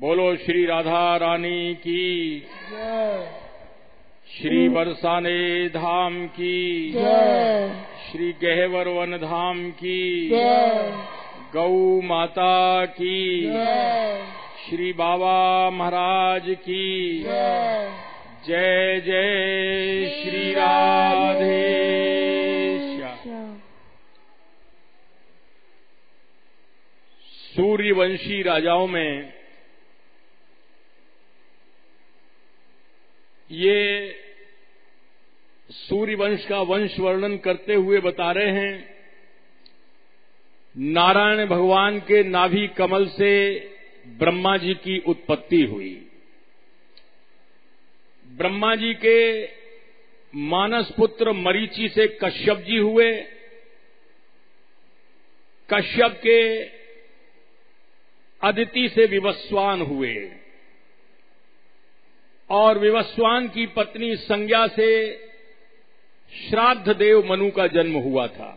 बोलो श्री राधा रानी की जय। श्री बरसाने धाम की जय। श्री गहवर वन धाम की जय। गौ माता की जय। श्री बाबा महाराज की जय। जय जय श्री राधे श्याम। सूर्यवंशी राजाओं में ये सूर्यवंश का वंश वर्णन करते हुए बता रहे हैं नारायण भगवान के नाभि कमल से ब्रह्मा जी की उत्पत्ति हुई। ब्रह्मा जी के मानस पुत्र मरीचि से कश्यप जी हुए। कश्यप के अदिति से विवस्वान हुए और विवस्वान की पत्नी संज्ञा से श्राद्ध देव मनु का जन्म हुआ था।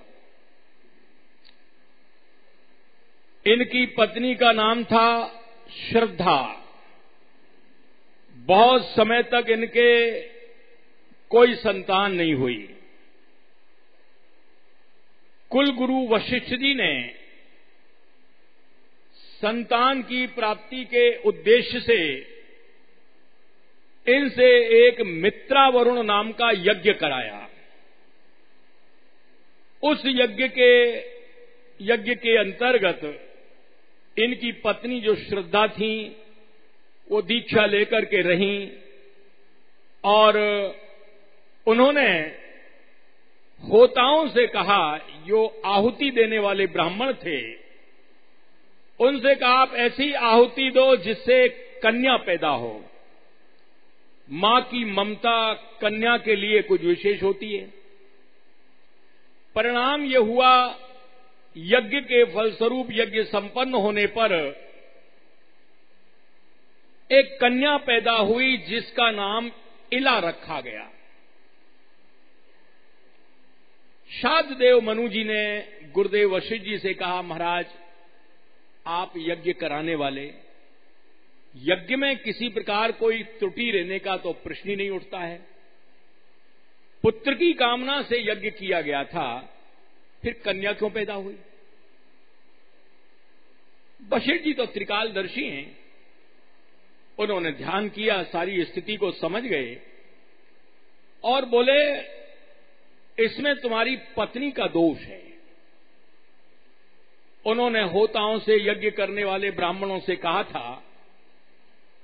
इनकी पत्नी का नाम था श्रद्धा। बहुत समय तक इनके कोई संतान नहीं हुई। कुल गुरु वशिष्ठ जी ने संतान की प्राप्ति के उद्देश्य से इनसे एक मित्रावरुण नाम का यज्ञ कराया। उस यज्ञ के अंतर्गत इनकी पत्नी जो श्रद्धा थी वो दीक्षा लेकर के रहीं और उन्होंने होताओं से कहा, जो आहुति देने वाले ब्राह्मण थे उनसे कहा आप ऐसी आहुति दो जिससे कन्या पैदा हो। मां की ममता कन्या के लिए कुछ विशेष होती है। परिणाम यह हुआ, यज्ञ के फलस्वरूप यज्ञ संपन्न होने पर एक कन्या पैदा हुई जिसका नाम इला रखा गया। श्राद्ध देव मनु जी ने गुरुदेव वशिष्ठ जी से कहा, महाराज आप यज्ञ कराने वाले, यज्ञ में किसी प्रकार कोई त्रुटि रहने का तो प्रश्न ही नहीं उठता है। पुत्र की कामना से यज्ञ किया गया था, फिर कन्या क्यों पैदा हुई? वशिष्ठ जी तो त्रिकालदर्शी हैं। उन्होंने ध्यान किया, सारी स्थिति को समझ गए और बोले इसमें तुम्हारी पत्नी का दोष है। उन्होंने होताओं से, यज्ञ करने वाले ब्राह्मणों से कहा था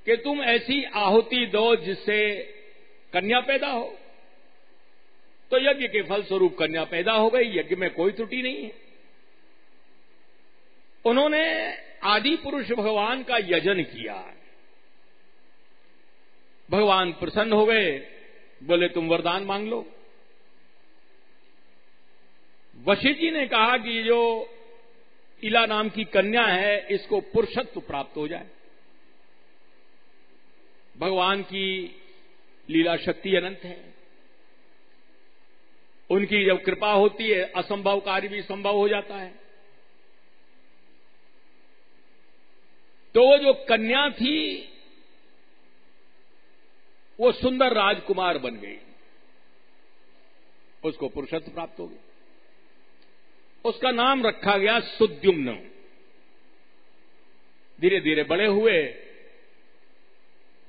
कि तुम ऐसी आहुति दो जिससे कन्या पैदा हो। तो यज्ञ के फलस्वरूप कन्या पैदा हो गई, यज्ञ में कोई त्रुटि नहीं है। उन्होंने आदि पुरुष भगवान का यजन किया। भगवान प्रसन्न हो गए, बोले तुम वरदान मांग लो। वशिष्ठ जी ने कहा कि जो इला नाम की कन्या है इसको पुरुषत्व प्राप्त हो जाए। भगवान की लीला शक्ति अनंत है। उनकी जब कृपा होती है असंभव कार्य भी संभव हो जाता है। तो वो जो कन्या थी वो सुंदर राजकुमार बन गई, उसको पुरुषत्व प्राप्त हो गया। उसका नाम रखा गया सुद्युम्न। धीरे धीरे बड़े हुए।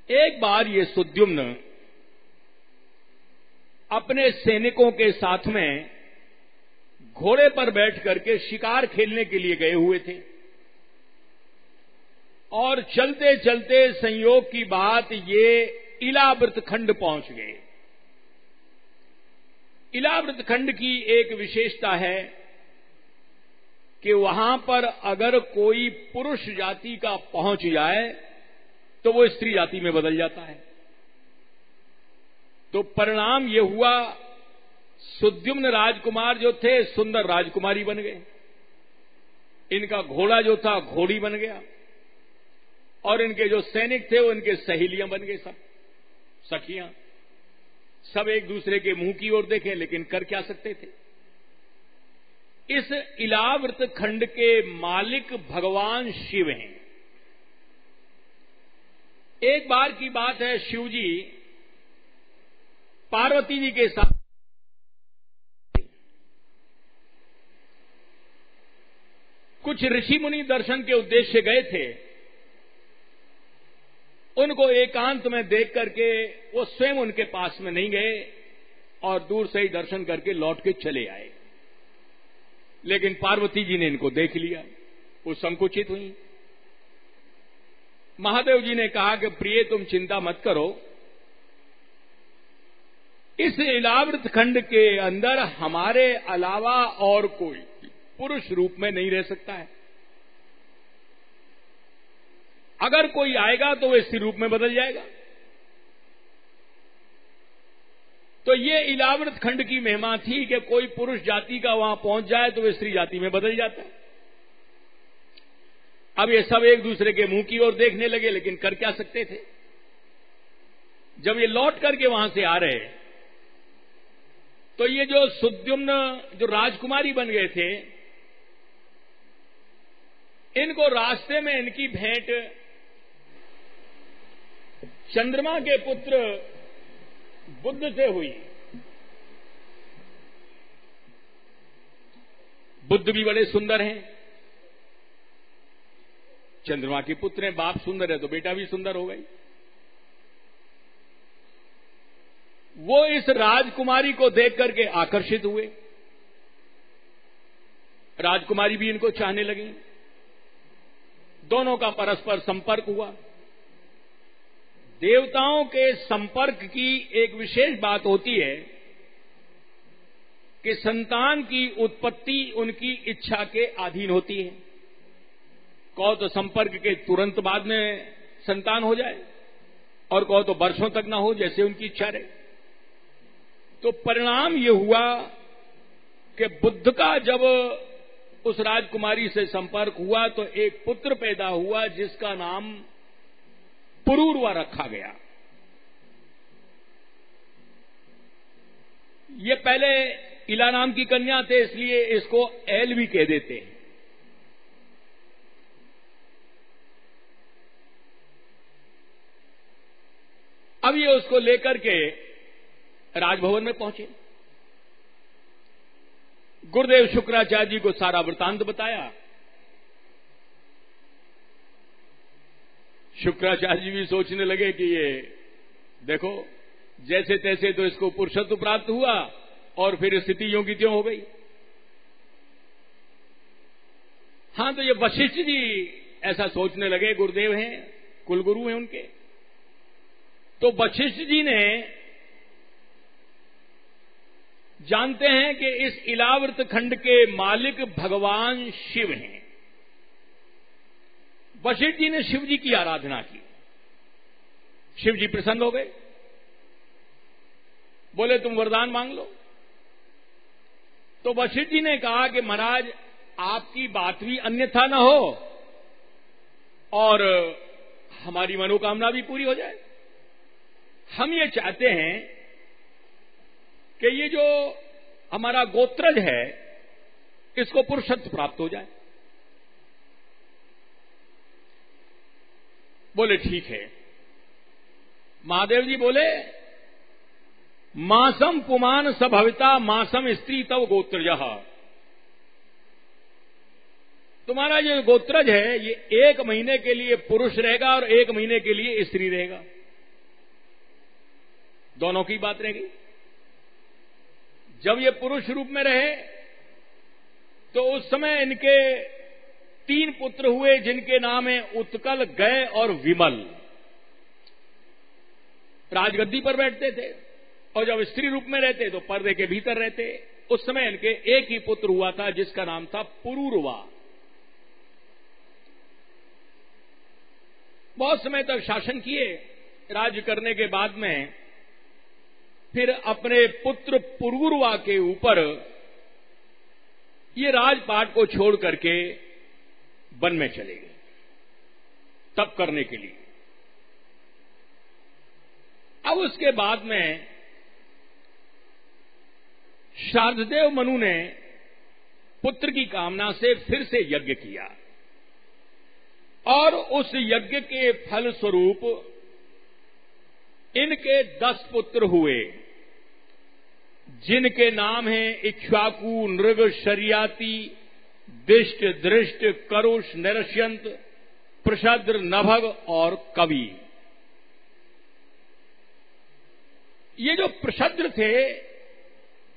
एक बार ये सुद्युम्न अपने सैनिकों के साथ में घोड़े पर बैठ करके शिकार खेलने के लिए गए हुए थे और चलते चलते संयोग की बात ये इलाव्रत खंड पहुंच गए। इलाव्रत खंड की एक विशेषता है कि वहां पर अगर कोई पुरुष जाति का पहुंच जाए तो वो स्त्री जाति में बदल जाता है। तो परिणाम ये हुआ, सुद्युम्न राजकुमार जो थे सुंदर राजकुमारी बन गए। इनका घोड़ा जो था घोड़ी बन गया और इनके जो सैनिक थे वो इनके सहेलियां बन गए, सब सखियां। सब एक दूसरे के मुंह की ओर देखें, लेकिन कर क्या सकते थे। इस इलाव्रत खंड के मालिक भगवान शिव हैं। एक बार की बात है, शिव जी पार्वती जी के साथ कुछ ऋषि मुनि दर्शन के उद्देश्य गए थे। उनको एकांत में देख करके वो स्वयं उनके पास में नहीं गए और दूर से ही दर्शन करके लौट के चले आए। लेकिन पार्वती जी ने इनको देख लिया, वो संकुचित हुई। महादेव जी ने कहा कि प्रिय तुम चिंता मत करो, इस इलावृत खंड के अंदर हमारे अलावा और कोई पुरुष रूप में नहीं रह सकता है। अगर कोई आएगा तो वह स्त्री रूप में बदल जाएगा। तो ये इलावृत खंड की महिमा थी कि कोई पुरुष जाति का वहां पहुंच जाए तो वह स्त्री जाति में बदल जाता है। अब ये सब एक दूसरे के मुंह की ओर देखने लगे, लेकिन कर क्या सकते थे। जब ये लौट करके वहां से आ रहे तो ये जो सुद्युम्न जो राजकुमारी बन गए थे, इनको रास्ते में इनकी भेंट चंद्रमा के पुत्र बुद्ध से हुई। बुद्ध भी बड़े सुंदर हैं, चंद्रमा के पुत्र हैं, बाप सुंदर है तो बेटा भी सुंदर हो गई। वो इस राजकुमारी को देख करके आकर्षित हुए, राजकुमारी भी इनको चाहने लगी। दोनों का परस्पर संपर्क हुआ। देवताओं के संपर्क की एक विशेष बात होती है कि संतान की उत्पत्ति उनकी इच्छा के अधीन होती है। कहो तो संपर्क के तुरंत बाद में संतान हो जाए और कहो तो वर्षों तक ना हो, जैसे उनकी इच्छा रहे। तो परिणाम ये हुआ कि बुद्ध का जब उस राजकुमारी से संपर्क हुआ तो एक पुत्र पैदा हुआ जिसका नाम पुरूरवा रखा गया। ये पहले इला नाम की कन्या थे, इसलिए इसको एल भी कह देते हैं। अब ये उसको लेकर के राजभवन में पहुंचे। गुरुदेव शुक्राचार्य जी को सारा वृतांत बताया। शुक्राचार्य जी भी सोचने लगे कि ये देखो जैसे तैसे तो इसको पुरुषत्व प्राप्त हुआ और फिर स्थिति यों की त्यों हो गई। हां, तो ये वशिष्ठ जी ऐसा सोचने लगे, गुरुदेव हैं, कुलगुरु हैं उनके। तो वशिष्ठ जी ने जानते हैं कि इस इलावृत खंड के मालिक भगवान शिव हैं। वशिष्ठ जी ने शिव जी की आराधना की। शिव जी प्रसन्न हो गए, बोले तुम वरदान मांग लो। तो वशिष्ठ जी ने कहा कि महाराज आपकी बात भी अन्यथा न हो और हमारी मनोकामना भी पूरी हो जाए। हम ये चाहते हैं कि ये जो हमारा गोत्रज है इसको पुरुषत्व प्राप्त हो जाए। बोले ठीक है। महादेव जी बोले मासम पुमान सभविता मासम स्त्री तव गोत्रजः। तुम्हारा जो गोत्रज है ये 1 महीने के लिए पुरुष रहेगा और 1 महीने के लिए स्त्री रहेगा, दोनों की बात रहेगी। जब ये पुरुष रूप में रहे तो उस समय इनके 3 पुत्र हुए जिनके नाम है उत्कल, गय और विमल। राजगद्दी पर बैठते थे और जब स्त्री रूप में रहते तो पर्दे के भीतर रहते। उस समय इनके एक ही पुत्र हुआ था जिसका नाम था पुरूरवा। बहुत समय तक शासन किए। राज्य करने के बाद में फिर अपने पुत्र पुरूरवा के ऊपर ये राजपाट को छोड़ करके वन में चले गए तप करने के लिए। अब उसके बाद में शारदेव मनु ने पुत्र की कामना से फिर से यज्ञ किया और उस यज्ञ के फल स्वरूप इनके 10 पुत्र हुए, जिनके नाम हैं इक्ष्वाकु, नृग, शर्याति, दिष्ट, दृष्ट, करुष, नरस्यंत, प्रशद्र, नभग और कवि। ये जो प्रशद्र थे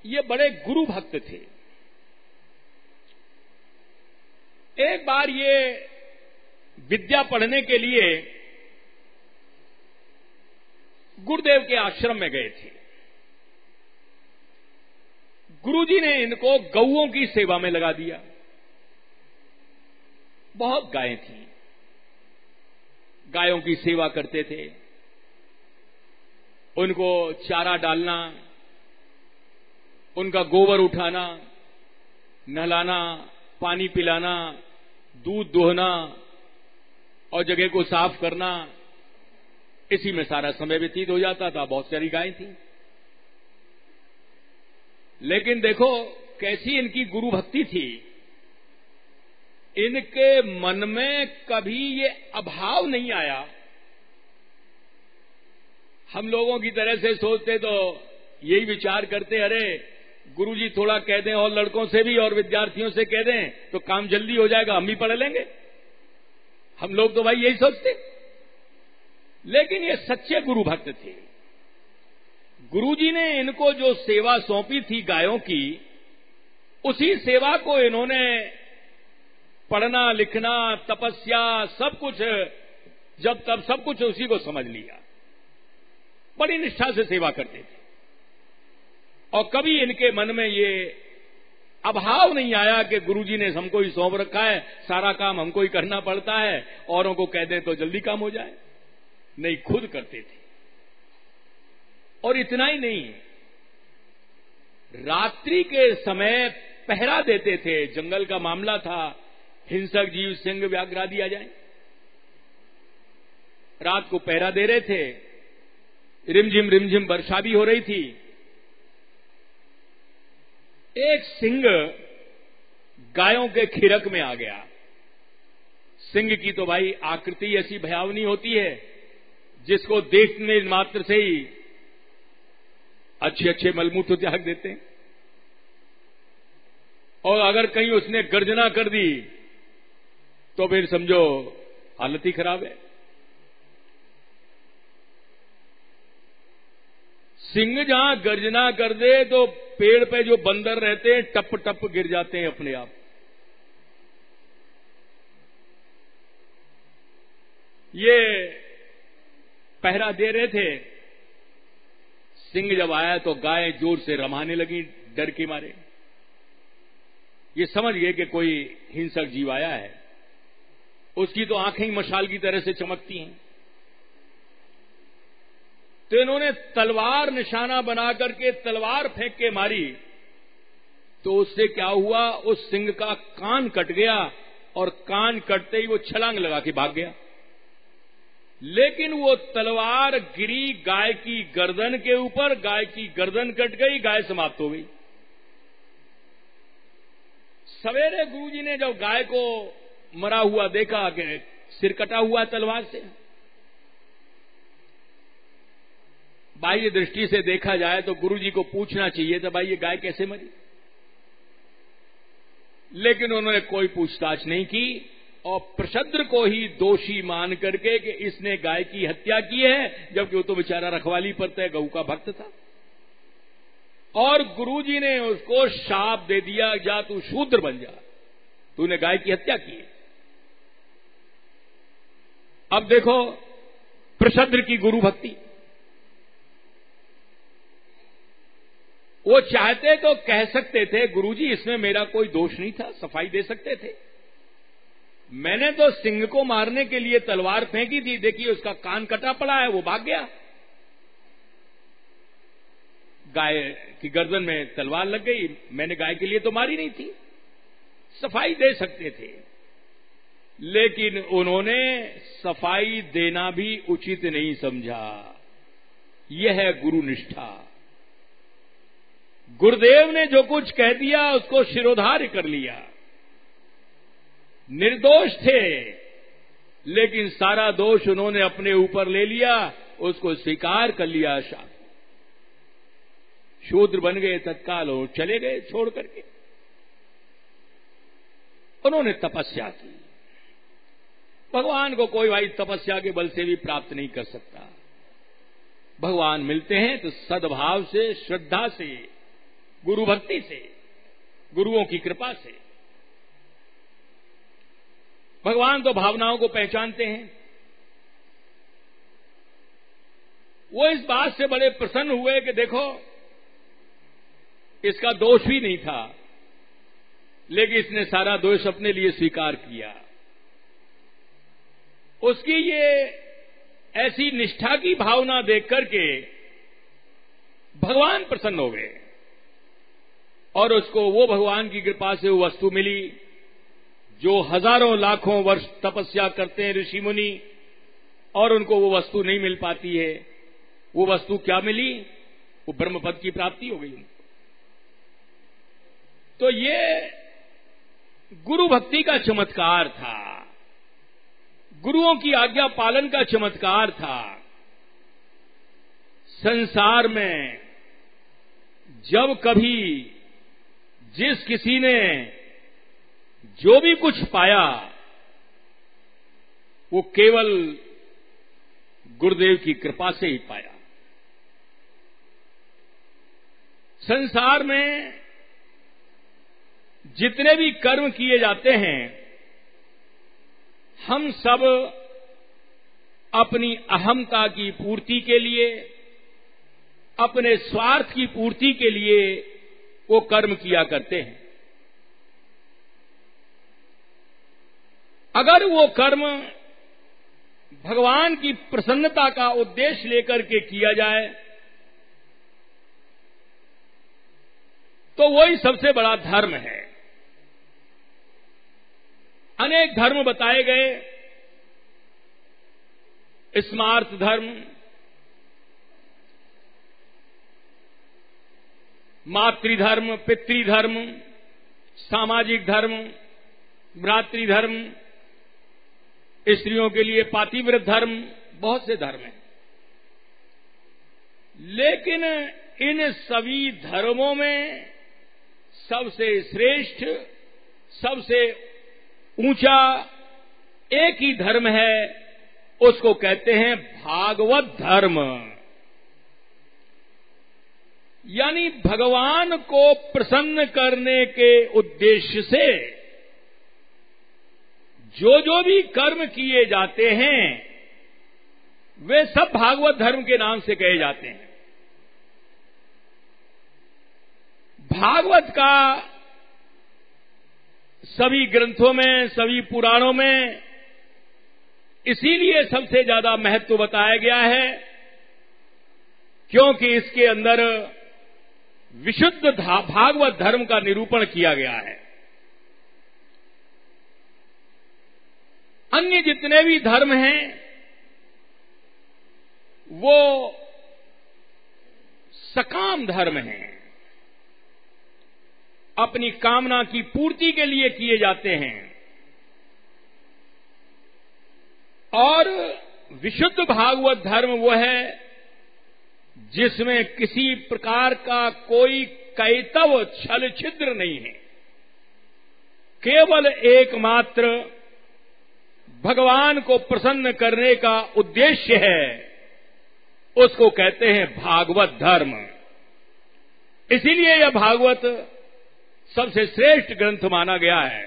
ये बड़े गुरु भक्त थे। एक बार ये विद्या पढ़ने के लिए गुरुदेव के आश्रम में गए थे। गुरुजी ने इनको गौओं की सेवा में लगा दिया। बहुत गायें थी, गायों की सेवा करते थे, उनको चारा डालना, उनका गोबर उठाना, नहलाना, पानी पिलाना, दूध दोहना और जगह को साफ करना, इसी में सारा समय व्यतीत हो जाता था। बहुत सारी गायें थी, लेकिन देखो कैसी इनकी गुरु भक्ति थी। इनके मन में कभी ये अभाव नहीं आया। हम लोगों की तरह से सोचते तो यही विचार करते, अरे गुरुजी थोड़ा कह दें और लड़कों से भी और विद्यार्थियों से कह दें तो काम जल्दी हो जाएगा, हम भी पढ़ लेंगे। हम लोग तो भाई यही सोचते। लेकिन ये सच्चे गुरु भक्त थे। गुरुजी ने इनको जो सेवा सौंपी थी गायों की, उसी सेवा को इन्होंने पढ़ना, लिखना, तपस्या सब कुछ, जब तब सब कुछ उसी को समझ लिया। बड़ी निष्ठा से सेवा करते थे और कभी इनके मन में ये अभाव नहीं आया कि गुरुजी ने हमको ही सौंप रखा है, सारा काम हमको ही करना पड़ता है, औरों को कह दें तो जल्दी काम हो जाए। नहीं, खुद करते थे। और इतना ही नहीं, रात्रि के समय पहरा देते थे। जंगल का मामला था, हिंसक जीव, सिंह, व्याघ्र आदि आ जाए, रात को पहरा दे रहे थे। रिमझिम वर्षा भी हो रही थी। एक सिंह गायों के खिरक में आ गया। सिंह की तो भाई आकृति ऐसी भयावनी होती है, जिसको देखने मात्र से ही अच्छे अच्छे मलमूत्र त्याग देते हैं। और अगर कहीं उसने गर्जना कर दी तो फिर समझो हालत ही खराब है। सिंह जहां गर्जना कर दे तो पेड़ पे जो बंदर रहते हैं टप टप गिर जाते हैं अपने आप। ये पहरा दे रहे थे। सिंह जब आया तो गाय जोर से रमाने लगी डर के मारे। ये समझ गए कि कोई हिंसक जीव आया है। उसकी तो आंखें ही मशाल की तरह से चमकती हैं। तो इन्होंने तलवार निशाना बना करके तलवार फेंक के मारी, तो उससे क्या हुआ, उस सिंह का कान कट गया और कान कटते ही वो छलांग लगा के भाग गया। लेकिन वो तलवार गिरी गाय की गर्दन के ऊपर, गाय की गर्दन कट गई, गाय समाप्त हो गई। सवेरे गुरुजी ने जब गाय को मरा हुआ देखा कि सिर कटा हुआ तलवार से, बाह्य दृष्टि से देखा जाए तो गुरुजी को पूछना चाहिए था, भाई ये गाय कैसे मरी। लेकिन उन्होंने कोई पूछताछ नहीं की और प्रशद्र को ही दोषी मान करके कि इसने गाय की हत्या की है, जबकि वो तो बेचारा रखवाली पर तय गऊ का भक्त था। और गुरुजी ने उसको शाप दे दिया, जा तू शूद्र बन जा, तूने गाय की हत्या की है। अब देखो प्रशद्र की गुरु भक्ति। वो चाहते तो कह सकते थे, गुरुजी इसमें मेरा कोई दोष नहीं था, सफाई दे सकते थे। मैंने तो सिंह को मारने के लिए तलवार फेंकी थी, देखिए उसका कान कटा पड़ा है, वो भाग गया। गाय की गर्दन में तलवार लग गई, मैंने गाय के लिए तो मारी नहीं थी, सफाई दे सकते थे। लेकिन उन्होंने सफाई देना भी उचित नहीं समझा। यह है गुरु निष्ठा। गुरुदेव ने जो कुछ कह दिया उसको शिरोधार्य कर लिया। निर्दोष थे, लेकिन सारा दोष उन्होंने अपने ऊपर ले लिया उसको स्वीकार कर लिया। शूद्र बन गए तत्काल और चले गए छोड़ करके। उन्होंने तपस्या की। भगवान को कोई भाई तपस्या के बल से भी प्राप्त नहीं कर सकता। भगवान मिलते हैं तो सद्भाव से, श्रद्धा से, गुरु भक्ति से, गुरुओं की कृपा से। भगवान तो भावनाओं को पहचानते हैं। वो इस बात से बड़े प्रसन्न हुए कि देखो, इसका दोष भी नहीं था, लेकिन इसने सारा दोष अपने लिए स्वीकार किया। उसकी ये ऐसी निष्ठा की भावना देख करके भगवान प्रसन्न हो गए और उसको वो भगवान की कृपा से वो वस्तु मिली जो हजारों लाखों वर्ष तपस्या करते हैं ऋषि मुनि और उनको वो वस्तु नहीं मिल पाती है। वो वस्तु क्या मिली? वो ब्रह्मपद की प्राप्ति हो गई उनको। तो ये गुरु भक्ति का चमत्कार था, गुरुओं की आज्ञा पालन का चमत्कार था। संसार में जब कभी जिस किसी ने जो भी कुछ पाया वो केवल गुरुदेव की कृपा से ही पाया। संसार में जितने भी कर्म किए जाते हैं, हम सब अपनी अहमता की पूर्ति के लिए, अपने स्वार्थ की पूर्ति के लिए वो कर्म किया करते हैं। अगर वो कर्म भगवान की प्रसन्नता का उद्देश्य लेकर के किया जाए तो वही सबसे बड़ा धर्म है। अनेक धर्म बताए गए, स्मार्त धर्म, मातृधर्म, पितृधर्म, सामाजिक धर्म, भ्रातृधर्म, स्त्रियों के लिए पातिव्रत धर्म, बहुत से धर्म हैं। लेकिन इन सभी धर्मों में सबसे श्रेष्ठ, सबसे ऊंचा एक ही धर्म है, उसको कहते हैं भागवत धर्म। यानी भगवान को प्रसन्न करने के उद्देश्य से जो भी कर्म किए जाते हैं वे सब भागवत धर्म के नाम से कहे जाते हैं। भागवत का सभी ग्रंथों में, सभी पुराणों में इसीलिए सबसे ज्यादा महत्व बताया गया है क्योंकि इसके अंदर विशुद्ध भागवत धर्म का निरूपण किया गया है। अन्य जितने भी धर्म हैं वो सकाम धर्म हैं, अपनी कामना की पूर्ति के लिए किए जाते हैं। और विशुद्ध भागवत धर्म वो है जिसमें किसी प्रकार का कोई कैतव, छल छिद्र नहीं है। केवल एकमात्र भगवान को प्रसन्न करने का उद्देश्य है, उसको कहते हैं भागवत धर्म। इसीलिए यह भागवत सबसे श्रेष्ठ ग्रंथ माना गया है।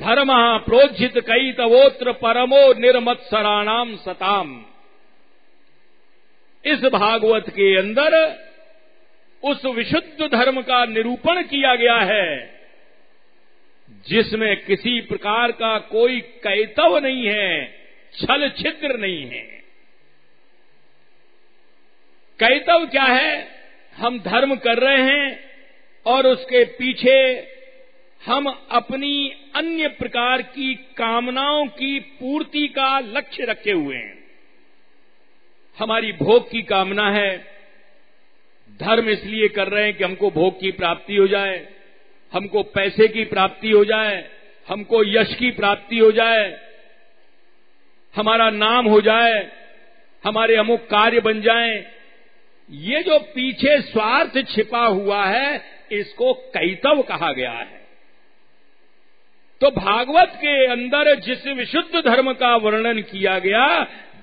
धर्म प्रोज्झित कैतवोत्र परमो निर्मत्सराणाम सताम। इस भागवत के अंदर उस विशुद्ध धर्म का निरूपण किया गया है जिसमें किसी प्रकार का कोई कैतव नहीं है, छल छिद्र नहीं है। कैतव क्या है? हम धर्म कर रहे हैं और उसके पीछे हम अपनी अन्य प्रकार की कामनाओं की पूर्ति का लक्ष्य रखे हुए हैं। हमारी भोग की कामना है, धर्म इसलिए कर रहे हैं कि हमको भोग की प्राप्ति हो जाए, हमको पैसे की प्राप्ति हो जाए, हमको यश की प्राप्ति हो जाए, हमारा नाम हो जाए, हमारे अमुक कार्य बन जाएं, ये जो पीछे स्वार्थ छिपा हुआ है, इसको कैतव कहा गया है। तो भागवत के अंदर जिस विशुद्ध धर्म का वर्णन किया गया,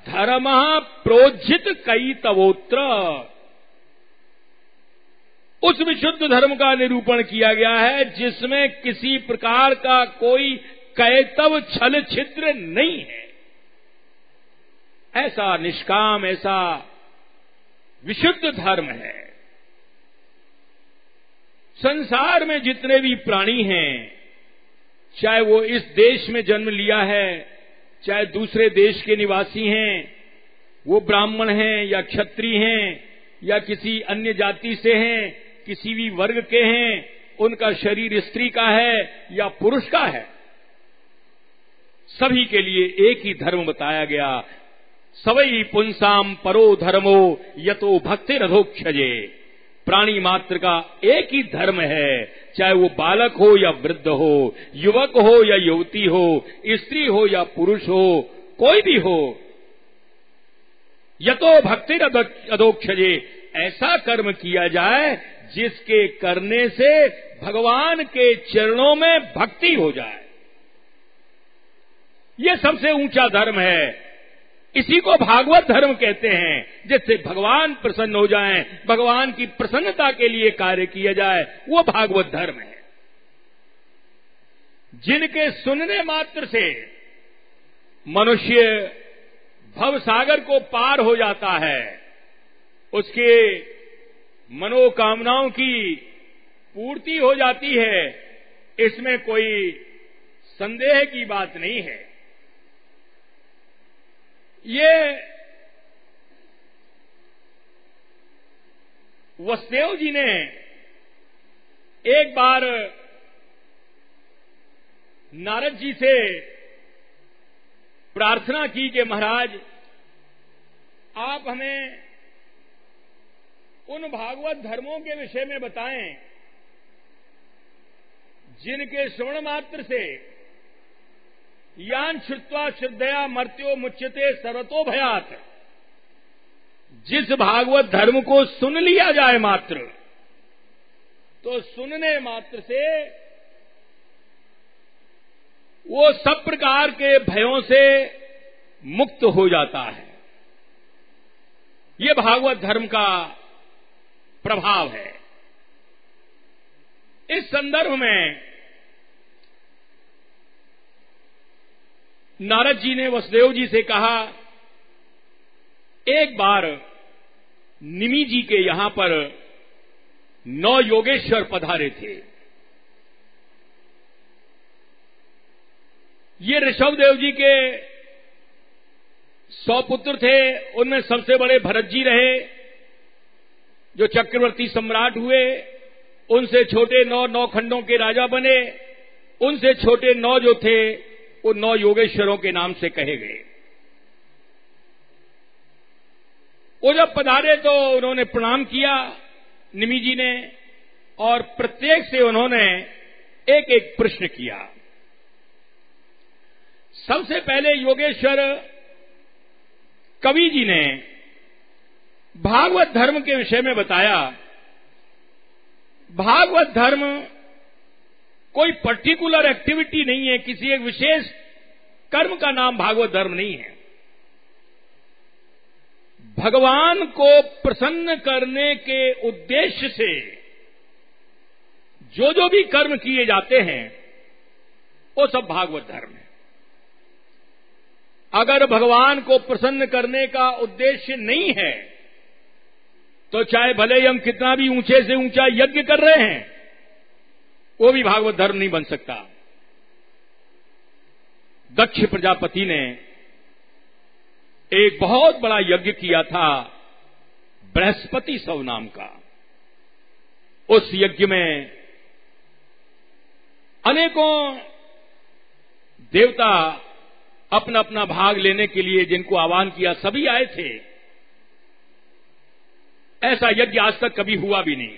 धर्म प्रोज्झित कैतवोत्र, उस विशुद्ध धर्म का निरूपण किया गया है जिसमें किसी प्रकार का कोई कैतव छल छिद्र नहीं है। ऐसा निष्काम, ऐसा विशुद्ध धर्म है। संसार में जितने भी प्राणी हैं, चाहे वो इस देश में जन्म लिया है, चाहे दूसरे देश के निवासी हैं, वो ब्राह्मण हैं या क्षत्रिय हैं या किसी अन्य जाति से हैं, किसी भी वर्ग के हैं, उनका शरीर स्त्री का है या पुरुष का है, सभी के लिए एक ही धर्म बताया गया। सवै पुंसाम परो धर्मो यतो भक्तिरधोक्षजे। प्राणी मात्र का एक ही धर्म है, चाहे वो बालक हो या वृद्ध हो, युवक हो या युवती हो, स्त्री हो या पुरुष हो, कोई भी हो। यतो भक्तिरधोक्षजे, ऐसा कर्म किया जाए जिसके करने से भगवान के चरणों में भक्ति हो जाए। ये सबसे ऊंचा धर्म है। इसी को भागवत धर्म कहते हैं, जिससे भगवान प्रसन्न हो जाएं, भगवान की प्रसन्नता के लिए कार्य किया जाए, वो भागवत धर्म है। जिनके सुनने मात्र से मनुष्य भवसागर को पार हो जाता है, उसके मनोकामनाओं की पूर्ति हो जाती है, इसमें कोई संदेह की बात नहीं है। ये वसुदेव जी ने एक बार नारद जी से प्रार्थना की कि महाराज, आप हमें उन भागवत धर्मों के विषय में बताएं जिनके श्रवण मात्र से यान श्रुत्वा श्रद्धया मर्त्यो मुच्यते सर्वतो भयात, जिस भागवत धर्म को सुन लिया जाए मात्र, तो सुनने मात्र से वो सब प्रकार के भयों से मुक्त हो जाता है। ये भागवत धर्म का प्रभाव है। इस संदर्भ में नारद जी ने वसुदेव जी से कहा, एक बार निमि जी के यहां पर 9 योगेश्वर पधारे थे। ये ऋषभदेव जी के 100 पुत्र थे, उनमें सबसे बड़े भरत जी रहे जो चक्रवर्ती सम्राट हुए। उनसे छोटे 9 खंडों के राजा बने। उनसे छोटे 9 जो थे वो 9 योगेश्वरों के नाम से कहे गए। वो जब पधारे तो उन्होंने प्रणाम किया निमि जी ने, और प्रत्येक से उन्होंने एक एक प्रश्न किया। सबसे पहले योगेश्वर कवि जी ने भागवत धर्म के विषय में बताया। भागवत धर्म कोई पर्टिकुलर एक्टिविटी नहीं है, किसी एक विशेष कर्म का नाम भागवत धर्म नहीं है। भगवान को प्रसन्न करने के उद्देश्य से जो जो भी कर्म किए जाते हैं वो सब भागवत धर्म है। अगर भगवान को प्रसन्न करने का उद्देश्य नहीं है तो चाहे भले ही हम कितना भी ऊंचे से ऊंचा यज्ञ कर रहे हैं, वो भी भागवत धर्म नहीं बन सकता। दक्ष प्रजापति ने एक बहुत बड़ा यज्ञ किया था बृहस्पति सव नाम का। उस यज्ञ में अनेकों देवता अपना अपना भाग लेने के लिए जिनको आह्वान किया सभी आए थे। ऐसा यज्ञ आज तक कभी हुआ भी नहीं,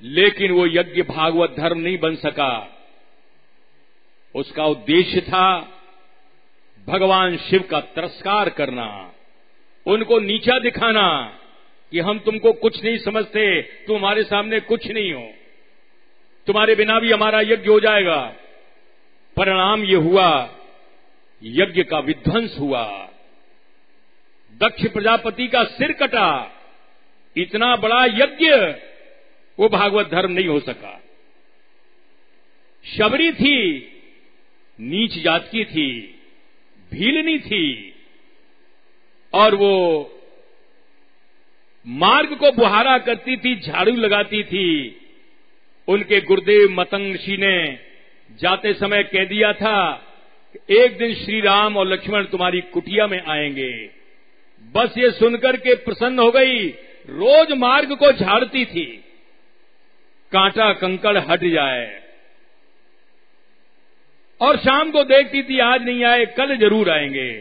लेकिन वो यज्ञ भागवत धर्म नहीं बन सका। उसका उद्देश्य था भगवान शिव का तिरस्कार करना, उनको नीचा दिखाना कि हम तुमको कुछ नहीं समझते, तुम हमारे सामने कुछ नहीं हो, तुम्हारे बिना भी हमारा यज्ञ हो जाएगा। परिणाम ये हुआ, यज्ञ का विध्वंस हुआ, दक्ष प्रजापति का सिर कटा। इतना बड़ा यज्ञ वो भागवत धर्म नहीं हो सका। शबरी थी, नीच जात की थी, भीलनी थी, और वो मार्ग को बुहारा करती थी, झाड़ू लगाती थी। उनके गुरुदेव मतंग ऋषि ने जाते समय कह दिया था कि एक दिन श्री राम और लक्ष्मण तुम्हारी कुटिया में आएंगे। बस ये सुनकर के प्रसन्न हो गई, रोज मार्ग को झाड़ती थी, कांटा कंकड़ हट जाए, और शाम को देखती थी आज नहीं आए, कल जरूर आएंगे,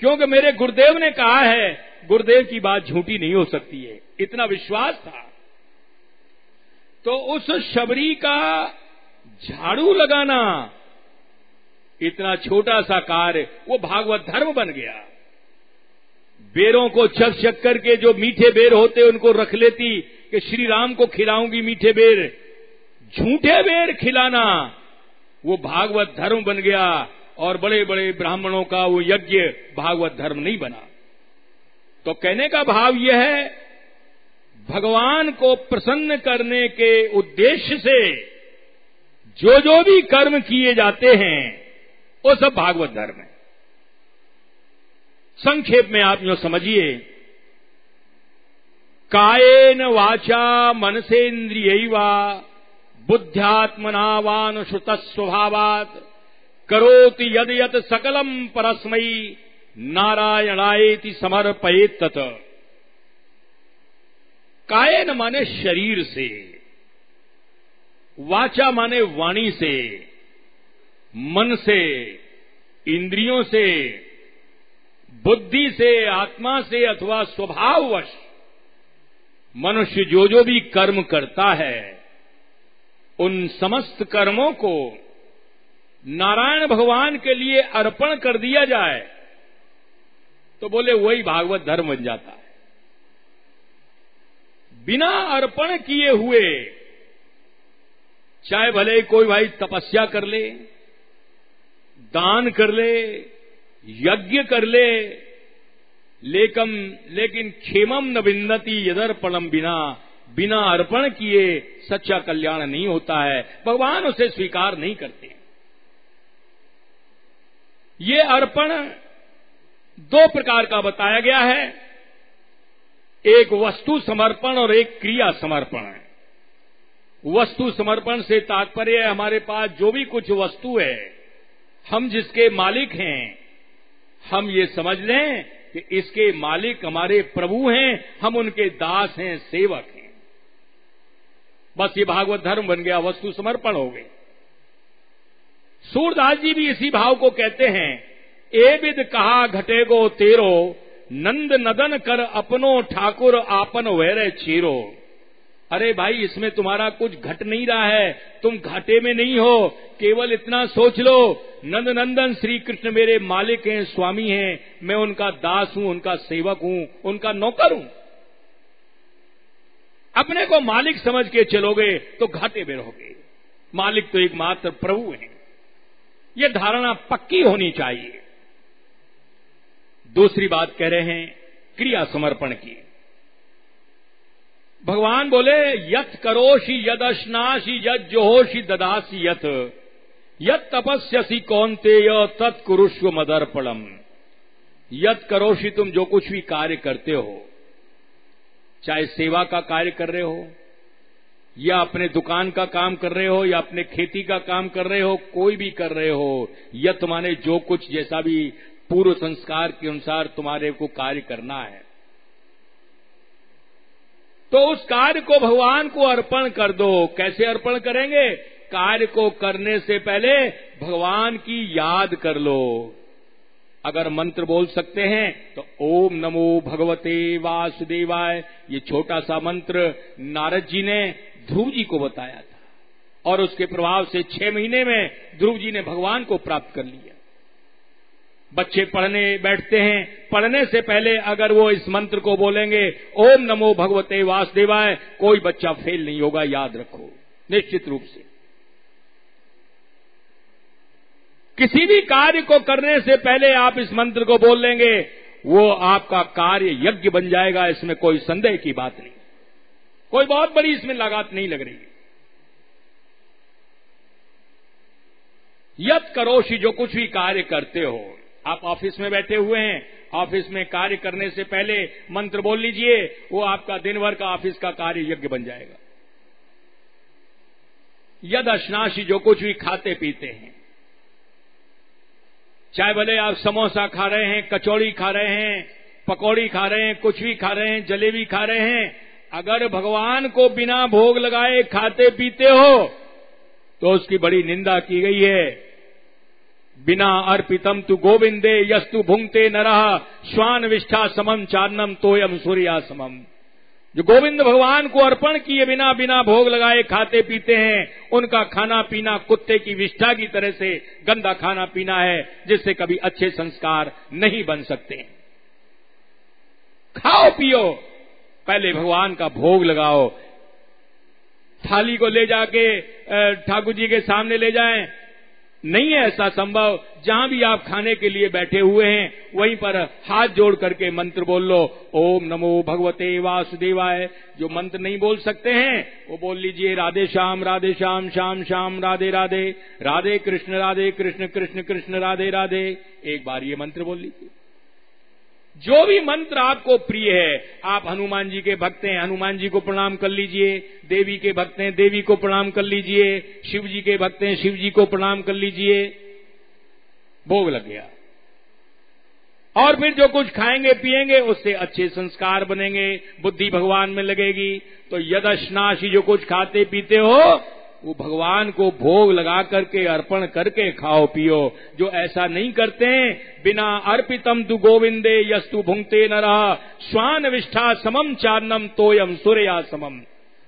क्योंकि मेरे गुरुदेव ने कहा है, गुरुदेव की बात झूठी नहीं हो सकती है, इतना विश्वास था। तो उस शबरी का झाड़ू लगाना, इतना छोटा सा कार्य, वो भागवत धर्म बन गया। बेरों को चक चक करके जो मीठे बेर होते उनको रख लेती कि श्री राम को खिलाऊंगी मीठे बेर। झूठे बेर खिलाना वो भागवत धर्म बन गया, और बड़े बड़े ब्राह्मणों का वो यज्ञ भागवत धर्म नहीं बना। तो कहने का भाव यह है, भगवान को प्रसन्न करने के उद्देश्य से जो भी कर्म किए जाते हैं वो सब भागवत धर्म है। संक्षेप में आप यूं समझिए, कायेन वाचा मनसेन्द्रियैवा बुद्ध्यात्मना वानुश्रुत स्वभावात् करोति यद यत सकलम परस्मै नारायणायेति समर्पयेत तत्। कायेन माने शरीर से, वाचा माने वाणी से, मन से, इंद्रियों से, बुद्धि से, आत्मा से अथवा स्वभाववश मनुष्य जो भी कर्म करता है, उन समस्त कर्मों को नारायण भगवान के लिए अर्पण कर दिया जाए तो बोले वही भागवत धर्म बन जाता है। बिना अर्पण किए हुए, चाहे भले कोई भाई तपस्या कर ले, दान कर ले, यज्ञ कर ले, लेकिन क्षेमम न विन्दति यदर्पणम बिना, बिना अर्पण किए सच्चा कल्याण नहीं होता है, भगवान उसे स्वीकार नहीं करते। ये अर्पण दो प्रकार का बताया गया है, एक वस्तु समर्पण और एक क्रिया समर्पण है। वस्तु समर्पण से तात्पर्य है हमारे पास जो भी कुछ वस्तु है, हम जिसके मालिक हैं, हम ये समझ लें कि इसके मालिक हमारे प्रभु हैं, हम उनके दास हैं, सेवक हैं। बस ये भागवत धर्म बन गया, वस्तु समर्पण हो गए। सूरदास जी भी इसी भाव को कहते हैं, ए विद कहा घटे गो तेरो, नंद नदन कर अपनो ठाकुर आपन वैरे चीरो। अरे भाई, इसमें तुम्हारा कुछ घट नहीं रहा है, तुम घाटे में नहीं हो, केवल इतना सोच लो, नंद नंदन श्री कृष्ण मेरे मालिक हैं, स्वामी हैं, मैं उनका दास हूं, उनका सेवक हूं, उनका नौकर हूं। अपने को मालिक समझ के चलोगे तो घाटे में रहोगे, मालिक तो एकमात्र प्रभु हैं। यह धारणा पक्की होनी चाहिए। दूसरी बात कह रहे हैं क्रिया समर्पण की। भगवान बोले, यत करोषि यदश्नासि यज्जोहोषि ददासि यत, यत तपस्यसि कौन्तेय तत्कुरुष्व मदर्पणम। यत करोषि, तुम जो कुछ भी कार्य करते हो, चाहे सेवा का कार्य कर रहे हो, या अपने दुकान का काम कर रहे हो, या अपने खेती का काम कर रहे हो, कोई भी कर रहे हो, यत माने जो कुछ, जैसा भी पूर्व संस्कार के अनुसार तुम्हारे को कार्य करना है, तो उस कार्य को भगवान को अर्पण कर दो। कैसे अर्पण करेंगे? कार्य को करने से पहले भगवान की याद कर लो। अगर मंत्र बोल सकते हैं तो ओम नमो भगवते वासुदेवाय, ये छोटा सा मंत्र नारद जी ने ध्रुव जी को बताया था, और उसके प्रभाव से 6 महीने में ध्रुव जी ने भगवान को प्राप्त कर लिया। बच्चे पढ़ने बैठते हैं, पढ़ने से पहले अगर वो इस मंत्र को बोलेंगे, ओम नमो भगवते वासुदेवाय, कोई बच्चा फेल नहीं होगा, याद रखो निश्चित रूप से। किसी भी कार्य को करने से पहले आप इस मंत्र को बोल लेंगे, वो आपका कार्य यज्ञ बन जाएगा, इसमें कोई संदेह की बात नहीं, कोई बहुत बड़ी इसमें लागत नहीं लग रही। यत करोषि, जो कुछ भी कार्य करते हो, आप ऑफिस में बैठे हुए हैं, ऑफिस में कार्य करने से पहले मंत्र बोल लीजिए, वो आपका दिन भर का ऑफिस का कार्य यज्ञ बन जाएगा। यद अश्नाशी, जो कुछ भी खाते पीते हैं, चाहे भले आप समोसा खा रहे हैं, कचौड़ी खा रहे हैं, पकौड़ी खा रहे हैं, कुछ भी खा रहे हैं, जलेबी खा रहे हैं, अगर भगवान को बिना भोग लगाए खाते पीते हो तो उसकी बड़ी निंदा की गई है। बिना अर्पितम तु गोविंदे यस्तु भुंगते नरः श्वान विष्ठा समम चान्नम तोयम सूर्या समम। जो गोविंद भगवान को अर्पण किए बिना बिना भोग लगाए खाते पीते हैं, उनका खाना पीना कुत्ते की विष्ठा की तरह से गंदा खाना पीना है, जिससे कभी अच्छे संस्कार नहीं बन सकते। खाओ पियो, पहले भगवान का भोग लगाओ। थाली को ले जाके ठाकुर जी के सामने ले जाएं, नहीं है ऐसा संभव। जहां भी आप खाने के लिए बैठे हुए हैं, वहीं पर हाथ जोड़ करके मंत्र बोल लो, ओम नमो भगवते वासुदेवाय। जो मंत्र नहीं बोल सकते हैं वो बोल लीजिए, राधे श्याम श्याम श्याम राधे राधे, राधे कृष्ण कृष्ण कृष्ण राधे राधे। एक बार ये मंत्र बोल लीजिए। जो भी मंत्र आपको प्रिय है, आप हनुमान जी के भक्त हैं, हनुमान जी को प्रणाम कर लीजिए, देवी के भक्त हैं, देवी को प्रणाम कर लीजिए, शिव जी के भक्त हैं, शिव जी को प्रणाम कर लीजिए। भोग लग गया। और फिर जो कुछ खाएंगे पिएंगे उससे अच्छे संस्कार बनेंगे, बुद्धि भगवान में लगेगी। तो यदश्नाशी, जो कुछ खाते पीते हो वो भगवान को भोग लगा करके अर्पण करके खाओ पियो। जो ऐसा नहीं करते हैं, बिना अर्पितम तु गोविंदे यस्तु भुंगते नरः श्वान विष्ठा समम चान्नम तोयम सूर्या समम।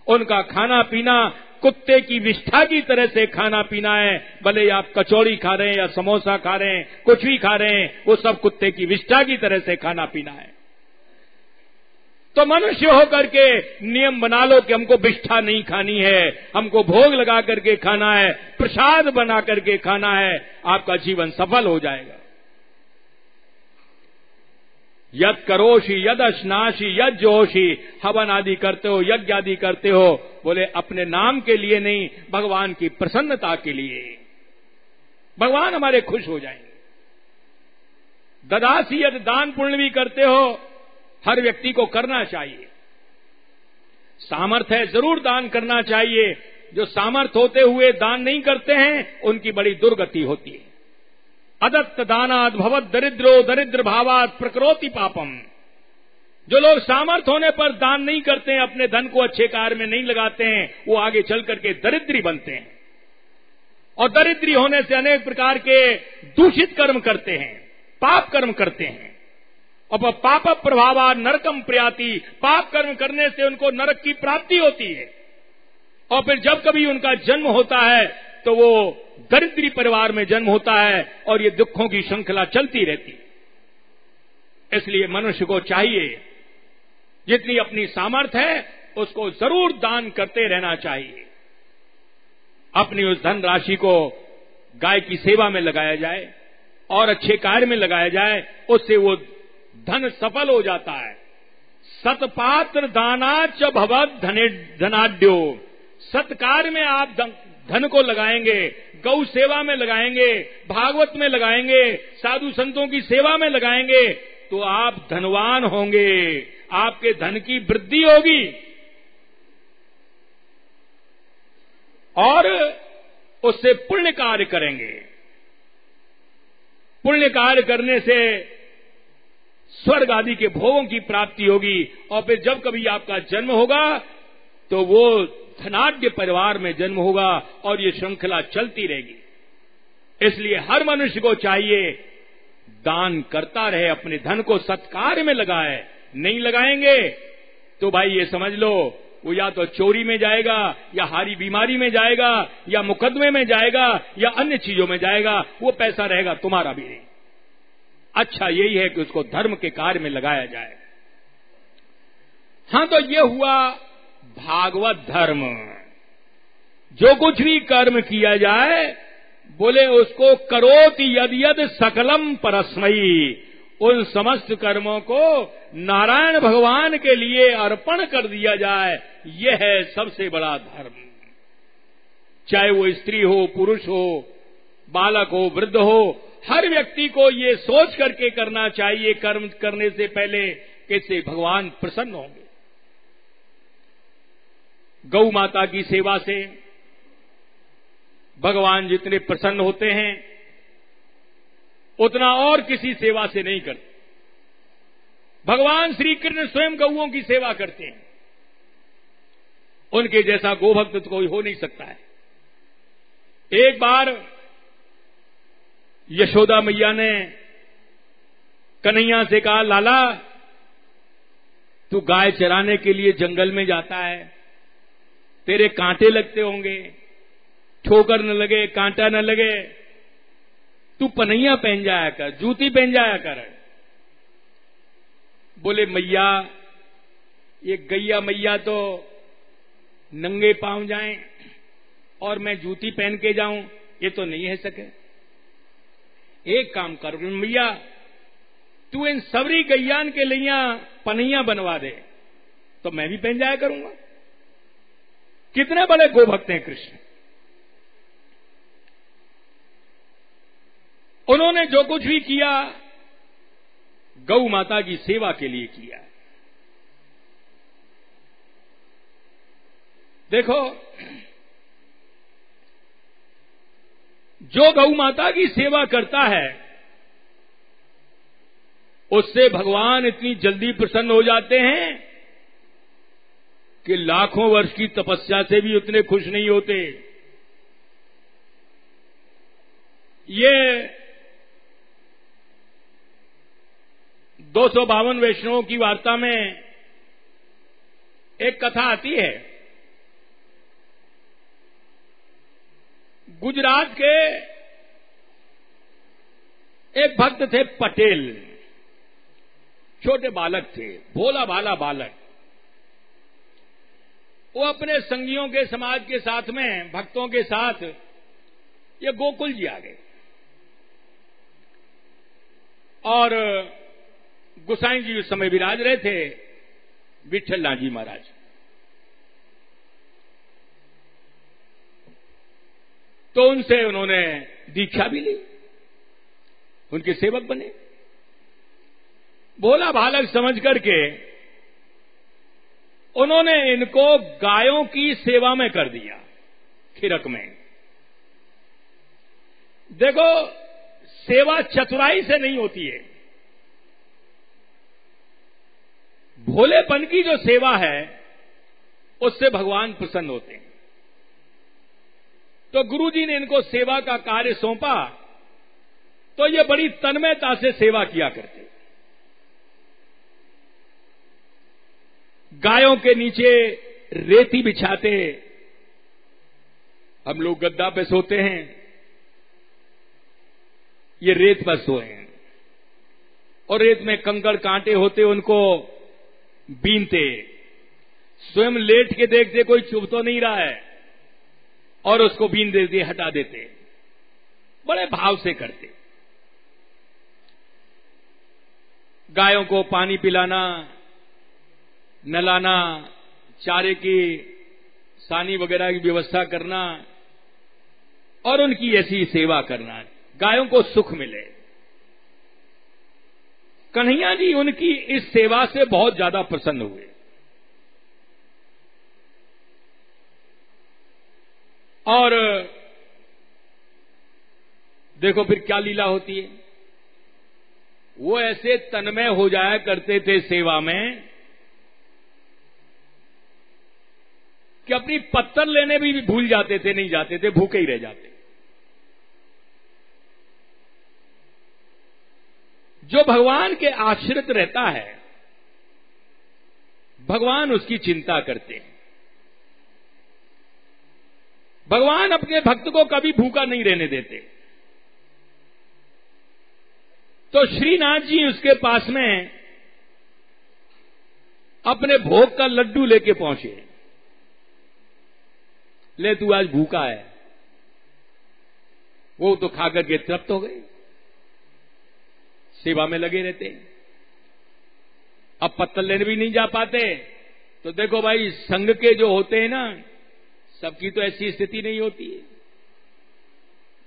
उनका खाना पीना कुत्ते की विष्ठा की तरह से खाना पीना है। भले आप कचौड़ी खा रहे हैं या समोसा खा रहे हैं, कुछ भी खा रहे हैं, वो सब कुत्ते की विष्ठा की तरह से खाना पीना है। तो मनुष्य होकर के नियम बना लो कि हमको विष्ठा नहीं खानी है, हमको भोग लगा करके खाना है, प्रसाद बना करके खाना है, आपका जीवन सफल हो जाएगा। यद करोषि यद अश्नाशी यद जोशी, हवन आदि करते हो, यज्ञ आदि करते हो, बोले अपने नाम के लिए नहीं, भगवान की प्रसन्नता के लिए। भगवान हमारे खुश हो जाएंगे। ददासी यद, दान पुण्य भी करते हो, हर व्यक्ति को करना चाहिए। सामर्थ्य है जरूर दान करना चाहिए। जो सामर्थ्य होते हुए दान नहीं करते हैं उनकी बड़ी दुर्गति होती है। अदत्त दानाद भवत दरिद्रो दरिद्र भावात प्रकरोति पापम। जो लोग सामर्थ्य होने पर दान नहीं करते हैं, अपने धन को अच्छे कार्य में नहीं लगाते हैं, वो आगे चल करके दरिद्री बनते हैं और दरिद्री होने से अनेक प्रकार के दूषित कर्म करते हैं, पाप कर्म करते हैं। और पाप प्रभावा नरकम प्रयाति, पाप कर्म करने से उनको नरक की प्राप्ति होती है। और फिर जब कभी उनका जन्म होता है तो वो दरिद्री परिवार में जन्म होता है और ये दुखों की श्रृंखला चलती रहती है। इसलिए मनुष्य को चाहिए जितनी अपनी सामर्थ्य है उसको जरूर दान करते रहना चाहिए। अपनी उस धन राशि को गाय की सेवा में लगाया जाए और अच्छे कार्य में लगाया जाए, उससे वो धन सफल हो जाता है। सतपात्र दानाच भवद धनाढ्यो। सत्कार्य में आप धन को लगाएंगे, गौ सेवा में लगाएंगे, भागवत में लगाएंगे, साधु संतों की सेवा में लगाएंगे, तो आप धनवान होंगे, आपके धन की वृद्धि होगी। और उससे पुण्य कार्य करेंगे। पुण्य कार्य करने से स्वर्ग आदि के भोगों की प्राप्ति होगी। और फिर जब कभी आपका जन्म होगा तो वो धनाढ्य परिवार में जन्म होगा और ये श्रृंखला चलती रहेगी। इसलिए हर मनुष्य को चाहिए दान करता रहे, अपने धन को सत्कार्य में लगाए। नहीं लगाएंगे तो भाई ये समझ लो वो या तो चोरी में जाएगा, या हारी बीमारी में जाएगा, या मुकदमे में जाएगा, या अन्य चीजों में जाएगा। वो पैसा रहेगा तुम्हारा भी नहीं। अच्छा यही है कि उसको धर्म के कार्य में लगाया जाए। हां, तो ये हुआ भागवत धर्म। जो कुछ भी कर्म किया जाए, बोले उसको करोति यद यद सकलम परस्मयी, उन समस्त कर्मों को नारायण भगवान के लिए अर्पण कर दिया जाए, यह है सबसे बड़ा धर्म। चाहे वो स्त्री हो, पुरुष हो, बालक हो, वृद्ध हो, हर व्यक्ति को ये सोच करके करना चाहिए कर्म करने से पहले कि इससे भगवान प्रसन्न होंगे। गौ माता की सेवा से भगवान जितने प्रसन्न होते हैं उतना और किसी सेवा से नहीं करते। भगवान श्री कृष्ण स्वयं गौओं की सेवा करते हैं, उनके जैसा गोभक्त तो कोई हो नहीं सकता है। एक बार यशोदा मैया ने कन्हैया से कहा, लाला तू गाय चराने के लिए जंगल में जाता है, तेरे कांटे लगते होंगे, ठोकर न लगे, कांटा न लगे, तू पनैया पहन जाया कर, जूती पहन जाया कर। बोले मैया, ये गैया मैया तो नंगे पांव जाएं और मैं जूती पहन के जाऊं, ये तो नहीं है सके। एक काम कर मैया, तू इन सबरी गैयान के लिए पनैया बनवा दे तो मैं भी पहन जाया करूंगा। कितने बड़े गोभक्त हैं कृष्ण। उन्होंने जो कुछ भी किया गौ माता की सेवा के लिए किया। देखो, जो गौ माता की सेवा करता है उससे भगवान इतनी जल्दी प्रसन्न हो जाते हैं कि लाखों वर्ष की तपस्या से भी उतने खुश नहीं होते। ये 252 वैष्णवों की वार्ता में एक कथा आती है। गुजरात के एक भक्त थे पटेल, छोटे बालक थे, भोला भाला बालक। वो अपने संगियों के समाज के साथ में, भक्तों के साथ ये गोकुल जी आ गए और गोसाई जी उस समय विराज रहे थे, विठल जी महाराज। तो उनसे उन्होंने दीक्षा भी ली, उनके सेवक बने। भोला बालक समझ करके उन्होंने इनको गायों की सेवा में कर दिया, खिरक में। देखो, सेवा चतुराई से नहीं होती है। भोलेपन की जो सेवा है उससे भगवान प्रसन्न होते हैं। तो गुरुजी ने इनको सेवा का कार्य सौंपा तो ये बड़ी तन्मयता से सेवा किया करते। गायों के नीचे रेती बिछाते, हम लोग गद्दा पे सोते हैं, ये रेत पर सोए हैं और रेत में कंकड़ कांटे होते, उनको बीनते, स्वयं लेट के देखते कोई चुभ तो नहीं रहा है और उसको बीन देते, हटा देते, बड़े भाव से करते। गायों को पानी पिलाना, नहलाना, चारे की सानी वगैरह की व्यवस्था करना और उनकी ऐसी सेवा करना, गायों को सुख मिले। कन्हैया जी उनकी इस सेवा से बहुत ज्यादा प्रसन्न हुए और देखो फिर क्या लीला होती है। वो ऐसे तन्मय हो जाया करते थे सेवा में कि अपनी पत्तल लेने भी भूल जाते थे, नहीं जाते थे, भूखे ही रह जाते। जो भगवान के आश्रित रहता है भगवान उसकी चिंता करते हैं। भगवान अपने भक्त को कभी भूखा नहीं रहने देते। तो श्रीनाथ जी उसके पास में अपने भोग का लड्डू लेके पहुंचे। ले तू आज भूखा है। वो तो खाकर के तृप्त हो गए, सेवा में लगे रहते। अब पत्तल लेने भी नहीं जा पाते। तो देखो भाई, संघ के जो होते हैं ना, सबकी तो ऐसी स्थिति नहीं होती है,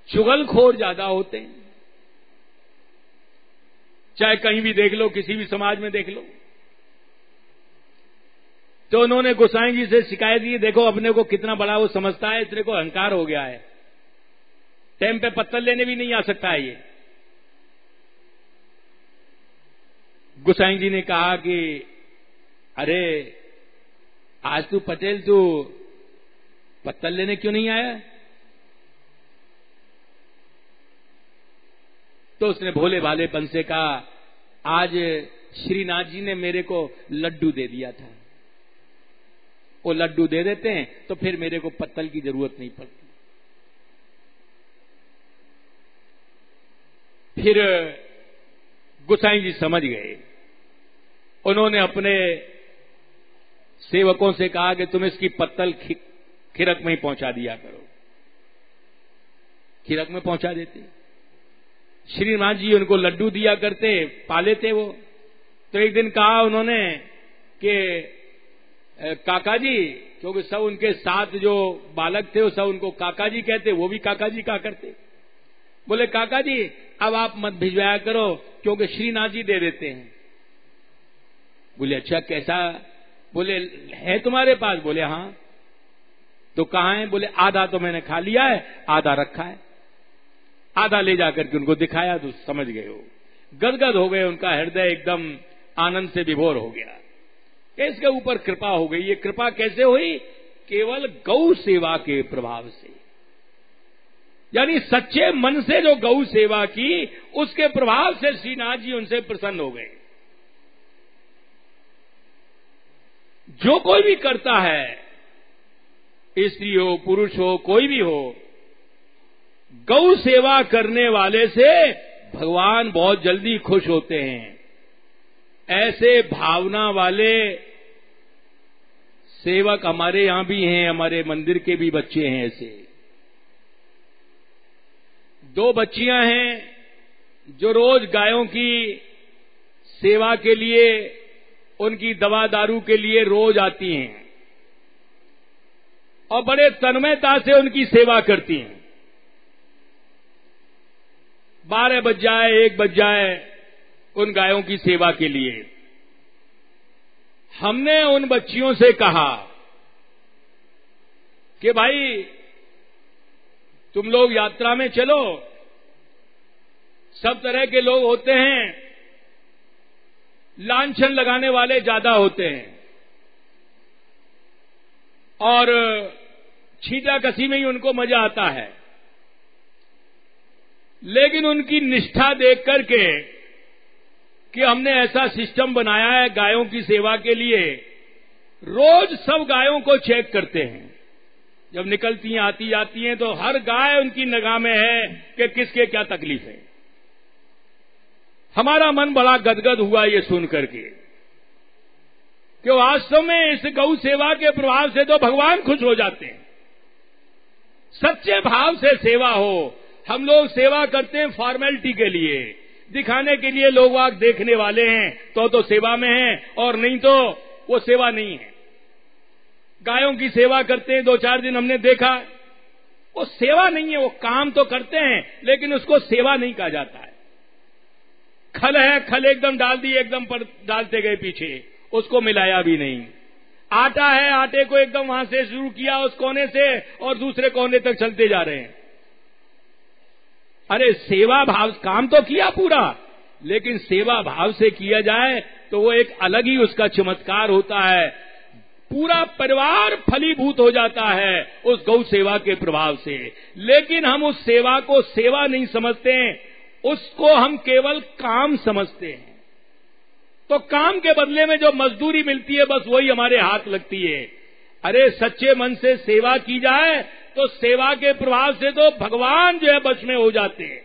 चुगलखोर ज्यादा होते हैं। चाहे कहीं भी देख लो, किसी भी समाज में देख लो। तो उन्होंने गोसाई जी से शिकायत की, देखो अपने को कितना बड़ा वो समझता है, इतने को अहंकार हो गया है, टाइम पे पत्तल लेने भी नहीं आ सकता है ये। गोसाई जी ने कहा कि अरे आज तू पटेल, तू पत्तल लेने क्यों नहीं आया? तो उसने भोले भालेपन से कहा, आज श्रीनाथ जी ने मेरे को लड्डू दे दिया था, वो लड्डू दे देते हैं तो फिर मेरे को पत्तल की जरूरत नहीं पड़ती। फिर गोसाई जी समझ गए। उन्होंने अपने सेवकों से कहा कि तुम इसकी पत्तल खिरक में ही पहुंचा दिया करो। खिरक में पहुंचा देते। श्रीनाथ जी उनको लड्डू दिया करते, पाले थे वो। तो एक दिन कहा उन्होंने कि काका जी, क्योंकि सब उनके साथ जो बालक थे वो सब उनको काका जी कहते, वो भी काका जी कहा करते। बोले काका जी अब आप मत भिजवाया करो, क्योंकि श्रीनाथ जी दे देते हैं। बोले अच्छा कैसा? बोले है तुम्हारे पास? बोले हाँ। तो कहाँ है? बोले आधा तो मैंने खा लिया है, आधा रखा है। आधा ले जाकर के उनको दिखाया तो समझ गए वो, गदगद हो गए, उनका हृदय एकदम आनंद से विभोर हो गया। इसके ऊपर कृपा हो गई। ये कृपा कैसे हुई? केवल गौ सेवा के प्रभाव से, यानी सच्चे मन से जो गौ सेवा की, उसके प्रभाव से श्रीनाथ जी उनसे प्रसन्न हो गए। जो कोई भी करता है, स्त्री हो पुरुष हो कोई भी हो, गौ सेवा करने वाले से भगवान बहुत जल्दी खुश होते हैं। ऐसे भावना वाले सेवक हमारे यहां भी हैं, हमारे मंदिर के भी बच्चे हैं। ऐसे 2 बच्चियां हैं जो रोज गायों की सेवा के लिए, उनकी दवा दारू के लिए रोज आती हैं और बड़े तन्मयता से उनकी सेवा करती हैं। 12 बज जाए, 1 बज जाए उन गायों की सेवा के लिए। हमने उन बच्चियों से कहा कि भाई तुम लोग यात्रा में चलो, सब तरह के लोग होते हैं, लांछन लगाने वाले ज्यादा होते हैं और छीटा कसी में ही उनको मजा आता है। लेकिन उनकी निष्ठा देख करके कि हमने ऐसा सिस्टम बनाया है गायों की सेवा के लिए, रोज सब गायों को चेक करते हैं। जब निकलती हैं, आती जाती हैं, तो हर गाय उनकी निगाह में है कि किसके क्या तकलीफ है। हमारा मन बड़ा गदगद हुआ ये सुन करके कि वास्तव में इस गौ सेवा के प्रभाव से तो भगवान खुश हो जाते हैं। सच्चे भाव से सेवा हो। हम लोग सेवा करते हैं फॉर्मेलिटी के लिए, दिखाने के लिए, लोग वाग देखने वाले हैं तो सेवा में हैं, और नहीं तो वो सेवा नहीं है। गायों की सेवा करते हैं, 2-4 दिन हमने देखा, वो सेवा नहीं है। वो काम तो करते हैं लेकिन उसको सेवा नहीं कहा जाता है। खल है, खल एकदम डाल दी, एकदम पर डालते गए पीछे, उसको मिलाया भी नहीं। आटा है, आटे को एकदम वहां से शुरू किया उस कोने से और दूसरे कोने तक चलते जा रहे हैं। अरे सेवा भाव, काम तो किया पूरा, लेकिन सेवा भाव से किया जाए तो वो एक अलग ही उसका चमत्कार होता है। पूरा परिवार फलीभूत हो जाता है उस गौ सेवा के प्रभाव से। लेकिन हम उस सेवा को सेवा नहीं समझते हैं, उसको हम केवल काम समझते हैं। तो काम के बदले में जो मजदूरी मिलती है, बस वही हमारे हाथ लगती है। अरे सच्चे मन से सेवा की जाए तो सेवा के प्रभाव से तो भगवान जो है बच में हो जाते हैं।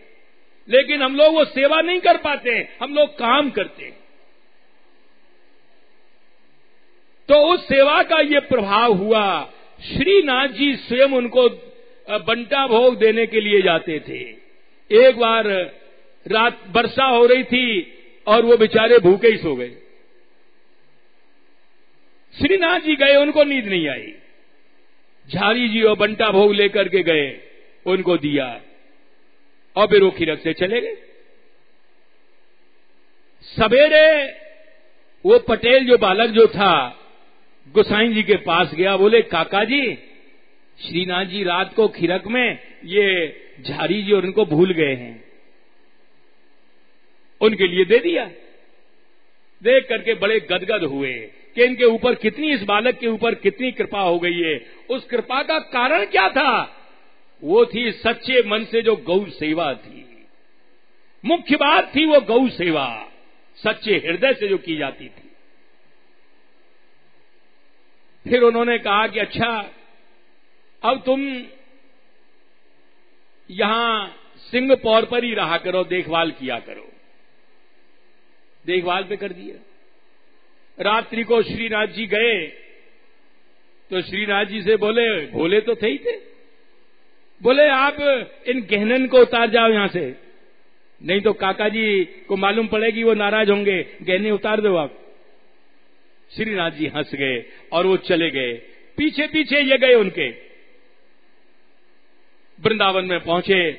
लेकिन हम लोग वो सेवा नहीं कर पाते, हम लोग काम करते हैं। तो उस सेवा का ये प्रभाव हुआ। श्रीनाथ जी स्वयं उनको बंटा भोग देने के लिए जाते थे। एक बार रात वर्षा हो रही थी और वो बेचारे भूखे ही सो गए। श्रीनाथ जी गए, उनको नींद नहीं आई। झारी जी और बंटा भोग लेकर के गए, उनको दिया और फिर वो खिरक से चले गए। सवेरे वो पटेल जो बालक जो था गोसाई जी के पास गया, बोले काका जी श्रीनाथ जी रात को खिरक में ये झारी जी और उनको भूल गए हैं, उनके लिए दे दिया। देख करके बड़े गदगद हुए कि इनके ऊपर कितनी, इस बालक के ऊपर कितनी कृपा हो गई है। उस कृपा का कारण क्या था? वो थी सच्चे मन से जो गौ सेवा थी। मुख्य बात थी वो गौ सेवा, सच्चे हृदय से जो की जाती थी। फिर उन्होंने कहा कि अच्छा अब तुम यहां सिंहपौर पर ही रहा करो, देखभाल किया करो। देखभाल पे कर दिया। रात्रि को श्रीनाथ जी गए तो श्रीनाथ जी से बोले, भोले तो थे ही थे, बोले आप इन गहनन को उतार जाओ यहां से, नहीं तो काका जी को मालूम पड़ेगी, वो नाराज होंगे, गहने उतार दो आप। श्रीनाथ जी हंस गए और वो चले गए। पीछे पीछे ये गए उनके। वृंदावन में पहुंचे,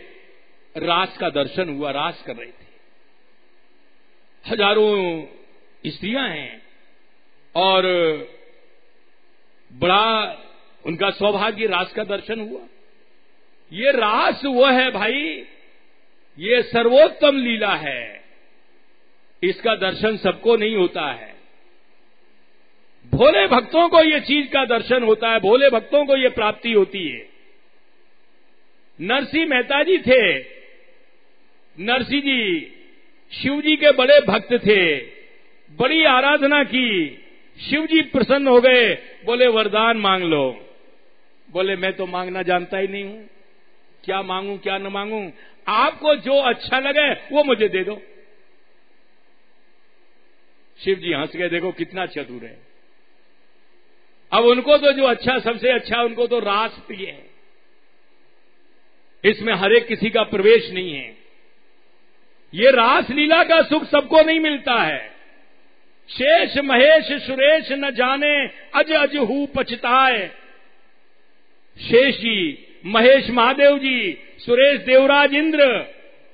रास का दर्शन हुआ, रास कर रहे थे। हजारों स्त्रियां हैं और बड़ा उनका सौभाग्य, रास का दर्शन हुआ। ये रास वो है भाई, ये सर्वोत्तम लीला है, इसका दर्शन सबको नहीं होता है। भोले भक्तों को ये चीज का दर्शन होता है, भोले भक्तों को ये प्राप्ति होती है। नरसिंह मेहता जी थे, नरसिंह जी शिव जी के बड़े भक्त थे, बड़ी आराधना की, शिव जी प्रसन्न हो गए, बोले वरदान मांग लो। बोले मैं तो मांगना जानता ही नहीं हूं, क्या मांगूं क्या न मांगूं, आपको जो अच्छा लगे वो मुझे दे दो। शिव जी हंस गए, देखो कितना चतुर है। अब उनको तो जो अच्छा, सबसे अच्छा उनको तो रास प्रिय है, इसमें हर एक किसी का प्रवेश नहीं है। ये रास लीला का सुख सबको नहीं मिलता है। शेष महेश सुरेश न जाने, अज अज हूं पछताए। शेष जी, महेश महादेव जी, सुरेश देवराज इंद्र,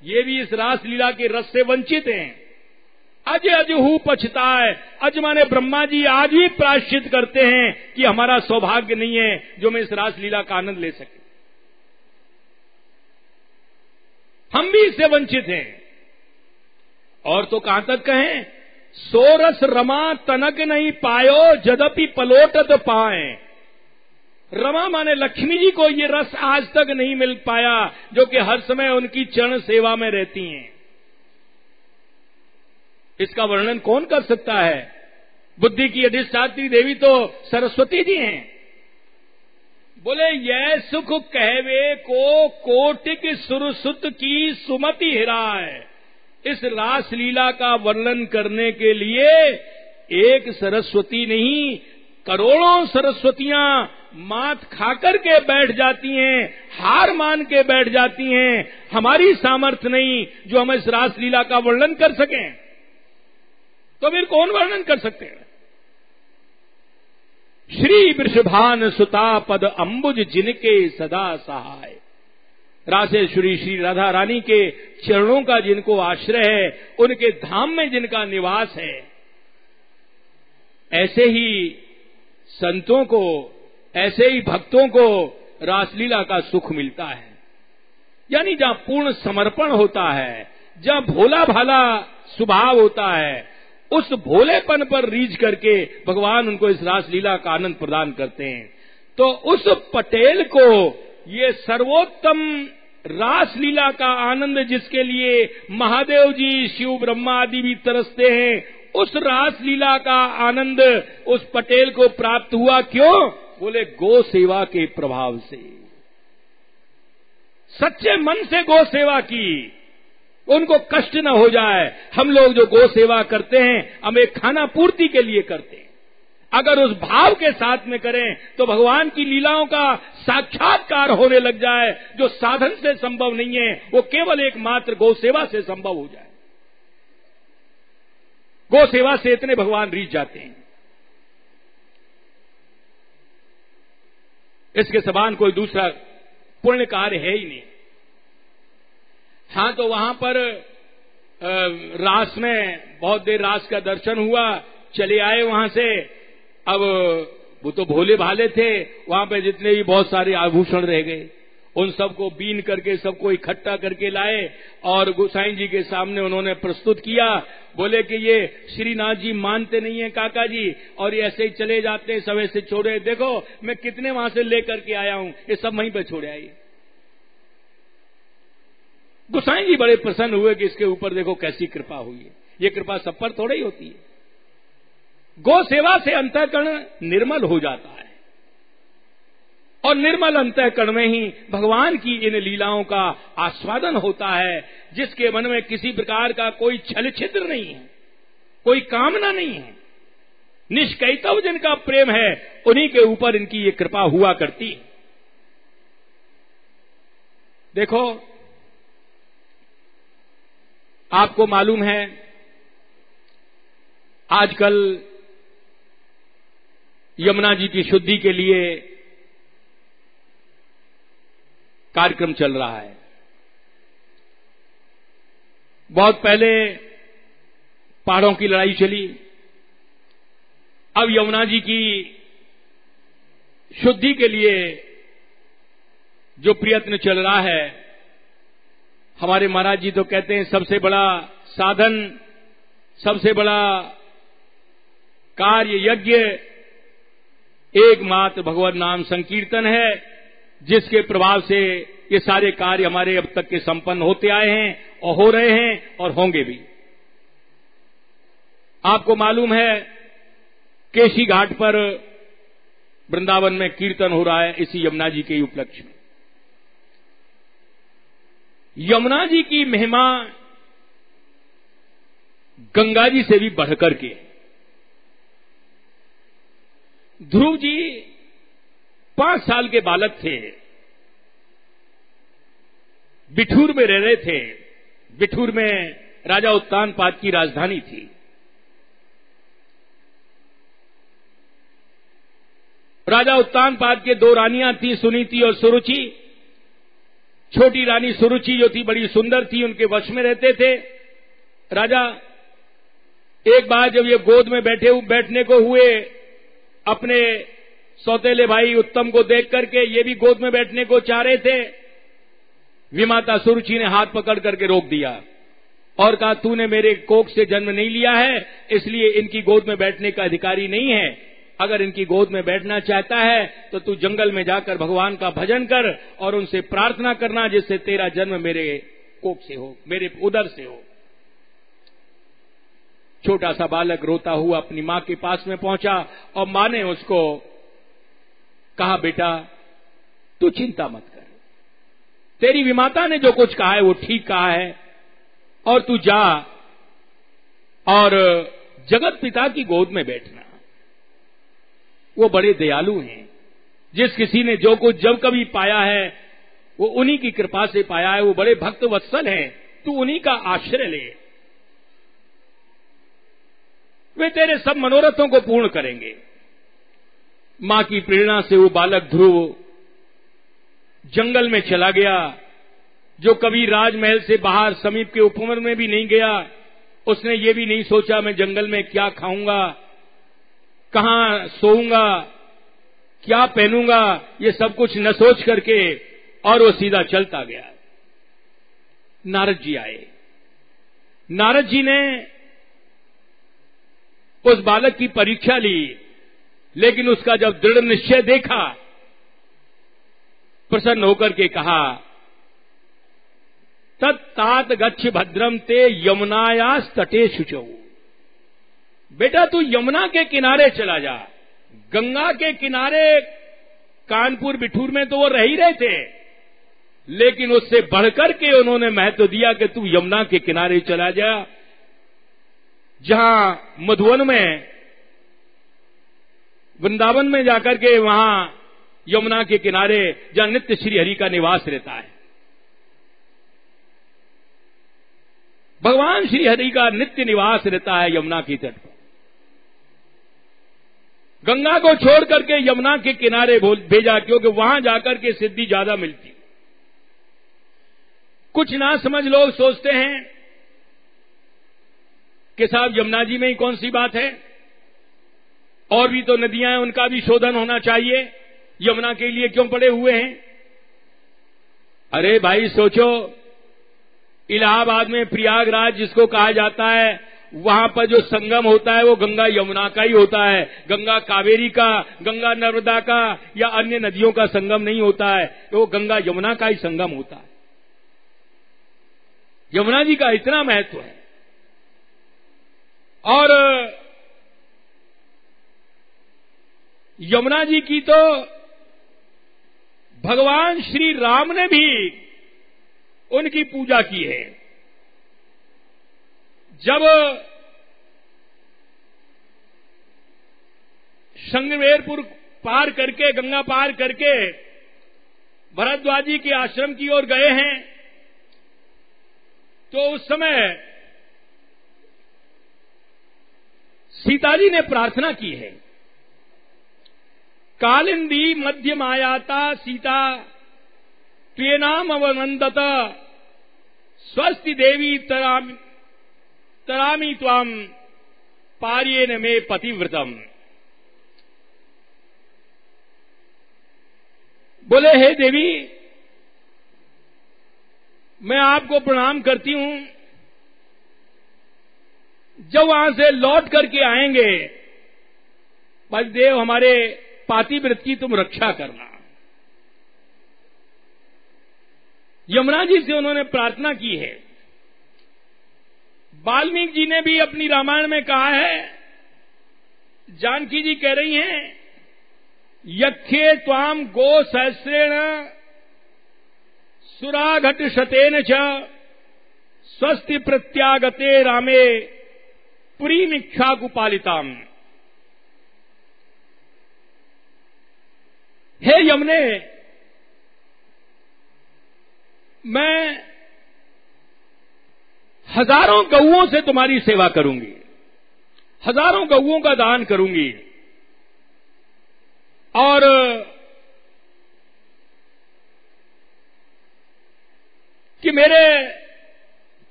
ये भी इस रास लीला के रस से वंचित हैं। अज अज हूं पछताए, अज माने ब्रह्मा जी आज भी प्रायश्चित करते हैं कि हमारा सौभाग्य नहीं है जो मैं इस रास लीला का आनंद ले सके। हम भी इससे वंचित हैं। और तो कहां तक कहें, सोरस रमा तनक नहीं पायो, जदपि पलोटत पाए। रमा माने लक्ष्मी जी को ये रस आज तक नहीं मिल पाया जो कि हर समय उनकी चरण सेवा में रहती हैं। इसका वर्णन कौन कर सकता है? बुद्धि की अधिष्ठात्री देवी तो सरस्वती जी हैं। बोले यह सुख कहवे को कोटिक सुरसुत की सुमति हिराए। इस रास लीला का वर्णन करने के लिए एक सरस्वती नहीं, करोड़ों सरस्वतियां मात खाकर के बैठ जाती हैं, हार मान के बैठ जाती हैं। हमारी सामर्थ्य नहीं जो हम इस रास लीला का वर्णन कर सकें, तो फिर कौन वर्णन कर सकते हैं? श्री वृषभान सुता पद अंबुज जिनके सदा सहाय। रासेश्वरी श्री राधा रानी के चरणों का जिनको आश्रय है, उनके धाम में जिनका निवास है, ऐसे ही संतों को, ऐसे ही भक्तों को रासलीला का सुख मिलता है। यानी जहां पूर्ण समर्पण होता है, जहां भोला भाला स्वभाव होता है, उस भोलेपन पर रीझ करके भगवान उनको इस रासलीला का आनंद प्रदान करते हैं। तो उस पटेल को ये सर्वोत्तम रासलीला का आनंद, जिसके लिए महादेव जी, शिव ब्रह्मा आदि भी तरसते हैं, उस रासलीला का आनंद उस पटेल को प्राप्त हुआ। क्यों? बोले गो सेवा के प्रभाव से। सच्चे मन से गो सेवा की। उनको कष्ट न हो जाए। हम लोग जो गौ सेवा करते हैं हम एक खाना पूर्ति के लिए करते हैं। अगर उस भाव के साथ में करें तो भगवान की लीलाओं का साक्षात्कार होने लग जाए, जो साधन से संभव नहीं है वो केवल एकमात्र गौ सेवा से संभव हो जाए। गौ सेवा से इतने भगवान रीझ जाते हैं, इसके समान कोई दूसरा पुण्य कार्य है ही नहीं। हां, तो वहां पर रास में बहुत देर रास का दर्शन हुआ, चले आए वहां से। अब वो तो भोले भाले थे, वहां पे जितने भी बहुत सारे आभूषण रह गए उन सबको बीन करके सबको इकट्ठा करके लाए और गोसाई जी के सामने उन्होंने प्रस्तुत किया। बोले कि ये श्रीनाथ जी मानते नहीं है काका जी, और ये ऐसे ही चले जाते हैं, सब ऐसे छोड़े। देखो मैं कितने वहां से लेकर के आया हूं, ये सब वहीं पे छोड़े आइए। गोसाई जी बड़े प्रसन्न हुए कि इसके ऊपर देखो कैसी कृपा हुई है। ये कृपा सब पर थोड़ी ही होती है। गौ सेवा से अंतःकरण निर्मल हो जाता है और निर्मल अंतःकरण में ही भगवान की इन लीलाओं का आस्वादन होता है, जिसके मन में किसी प्रकार का कोई छल छिद्र नहीं है, कोई कामना नहीं है। निष्कैतव जिनका प्रेम है उन्हीं के ऊपर इनकी ये कृपा हुआ करती है। देखो, आपको मालूम है आजकल यमुना जी की शुद्धि के लिए कार्यक्रम चल रहा है। बहुत पहले पहाड़ों की लड़ाई चली, अब यमुना जी की शुद्धि के लिए जो प्रयत्न चल रहा है, हमारे महाराज जी तो कहते हैं सबसे बड़ा साधन, सबसे बड़ा कार्य यज्ञ एकमात्र भगवत नाम संकीर्तन है, जिसके प्रभाव से ये सारे कार्य हमारे अब तक के संपन्न होते आए हैं और हो रहे हैं और होंगे भी। आपको मालूम है केशी घाट पर वृंदावन में कीर्तन हो रहा है इसी यमुना जी के उपलक्ष्य में। यमुना जी की महिमा गंगा जी से भी बढ़कर के। ध्रुव जी 5 साल के बालक थे, बिठूर में रह रहे थे। बिठूर में राजा उत्तानपाद की राजधानी थी। राजा उत्तानपाद के 2 रानियां थी, सुनीति और सुरुचि। छोटी रानी सुरुचि जो थी बड़ी सुंदर थी, उनके वश में रहते थे राजा। एक बार जब ये गोद में बैठने को हुए, अपने सौतेले भाई उत्तम को देख करके ये भी गोद में बैठने को चाह रहे थे। विमाता सुरुचि ने हाथ पकड़ करके रोक दिया और कहा, तूने मेरे कोख से जन्म नहीं लिया है, इसलिए इनकी गोद में बैठने का अधिकारी नहीं है। अगर इनकी गोद में बैठना चाहता है तो तू जंगल में जाकर भगवान का भजन कर और उनसे प्रार्थना करना, जिससे तेरा जन्म मेरे कोख से हो, मेरे उदर से हो। छोटा सा बालक रोता हुआ अपनी मां के पास में पहुंचा और मां ने उसको कहा, बेटा तू चिंता मत कर, तेरी विमाता ने जो कुछ कहा है वो ठीक कहा है, और तू जा और जगत पिता की गोद में बैठना। वो बड़े दयालु हैं, जिस किसी ने जो कुछ जब कभी पाया है वो उन्हीं की कृपा से पाया है। वो बड़े भक्त वत्सल हैं, तू उन्हीं का आश्रय ले, वे तेरे सब मनोरथों को पूर्ण करेंगे। मां की प्रेरणा से वो बालक ध्रुव जंगल में चला गया, जो कभी राजमहल से बाहर समीप के उपवन में भी नहीं गया। उसने ये भी नहीं सोचा मैं जंगल में क्या खाऊंगा, कहां सोऊंगा, क्या पहनूंगा, ये सब कुछ न सोच करके, और वो सीधा चलता गया। नारद जी आए। नारद जी ने उस बालक की परीक्षा ली, लेकिन उसका जब दृढ़ निश्चय देखा, प्रसन्न होकर के कहा, तत्तात गच्छ भद्रम ते यमुनायास तटे शुचौ। बेटा तू यमुना के किनारे चला जा। गंगा के किनारे कानपुर बिठूर में तो वो रह ही रहे थे, लेकिन उससे बढ़कर के उन्होंने महत्व दिया कि तू यमुना के किनारे चला जा, जहां मधुवन में, वृंदावन में जाकर के वहां यमुना के किनारे जहां नित्य श्री हरि का निवास रहता है। भगवान श्री हरि का नित्य निवास रहता है यमुना की तट पर। गंगा को छोड़ करके यमुना के किनारे भेजा, क्योंकि वहां जाकर के सिद्धि ज्यादा मिलती। कुछ ना समझ लोग सोचते हैं कि साहब यमुना जी में ही कौन सी बात है, और भी तो नदियां हैं, उनका भी शोधन होना चाहिए, यमुना के लिए क्यों पड़े हुए हैं। अरे भाई सोचो, इलाहाबाद में प्रयागराज जिसको कहा जाता है, वहां पर जो संगम होता है वो गंगा यमुना का ही होता है, गंगा कावेरी का, गंगा नर्मदा का या अन्य नदियों का संगम नहीं होता है, तो वो गंगा यमुना का ही संगम होता है। यमुना जी का इतना महत्व है। और यमुना जी की तो भगवान श्री राम ने भी उनकी पूजा की है। जब शृंगवेरपुर पार करके, गंगा पार करके भरद्वाज जी के आश्रम की ओर गए हैं, तो उस समय सीता जी ने प्रार्थना की है, कालिंदी मध्य मायाता सीता त्वेनाम अवनंदत स्वस्ति देवी तरामी त्वाम पार्येन में पतिव्रतम। बोले हे देवी, मैं आपको प्रणाम करती हूं, जब वहां से लौट करके आएंगे पतिदेव हमारे पातिव्रत की तुम रक्षा करना। यमुना जी से उन्होंने प्रार्थना की है। वाल्मीकि जी ने भी अपनी रामायण में कहा है, जानकी जी कह रही हैं, यखे त्वाम गो सहस्रेण सुराघट शतेन च स्वस्ति प्रत्यागते रामे पुरी निक्षाकुपालिताम। हे यमुने, मैं हजारों गौओं से तुम्हारी सेवा करूंगी, हजारों गौओं का दान करूंगी, और कि मेरे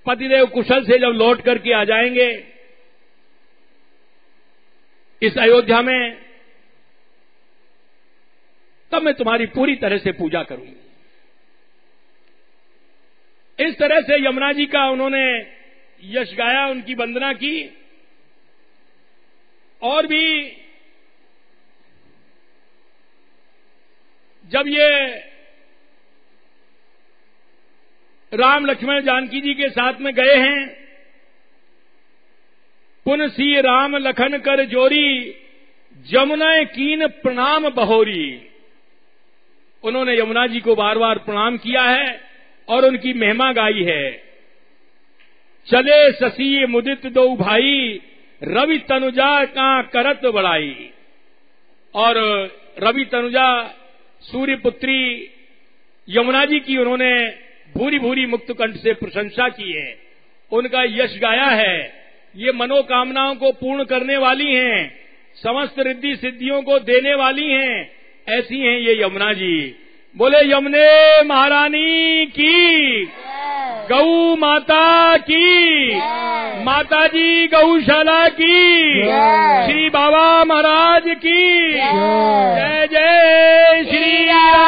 पतिदेव कुशल से जब लौट करके आ जाएंगे इस अयोध्या में, तब मैं तुम्हारी पूरी तरह से पूजा करूंगी। इस तरह से यमुना जी का उन्होंने यश गाया, उनकी वंदना की। और भी जब ये राम लक्ष्मण जानकी जी के साथ में गए हैं, पुन सी राम लखन कर जोरी जमुना कीन प्रणाम बहोरी। उन्होंने यमुना जी को बार बार प्रणाम किया है और उनकी महिमा गाई है। चले शशि मुदित दो भाई रवि तनुजा का करत बड़ाई। और रवि तनुजा सूर्य पुत्री यमुना जी की उन्होंने भूरी भूरी मुक्त कंठ से प्रशंसा की है, उनका यश गाया है। ये मनोकामनाओं को पूर्ण करने वाली हैं, समस्त रिद्धि सिद्धियों को देने वाली हैं, ऐसी हैं ये यमुना जी। बोले यमुने महारानी की, गौ माता की, माता जी गौशाला की, श्री बाबा महाराज की, जय जय श्री राम।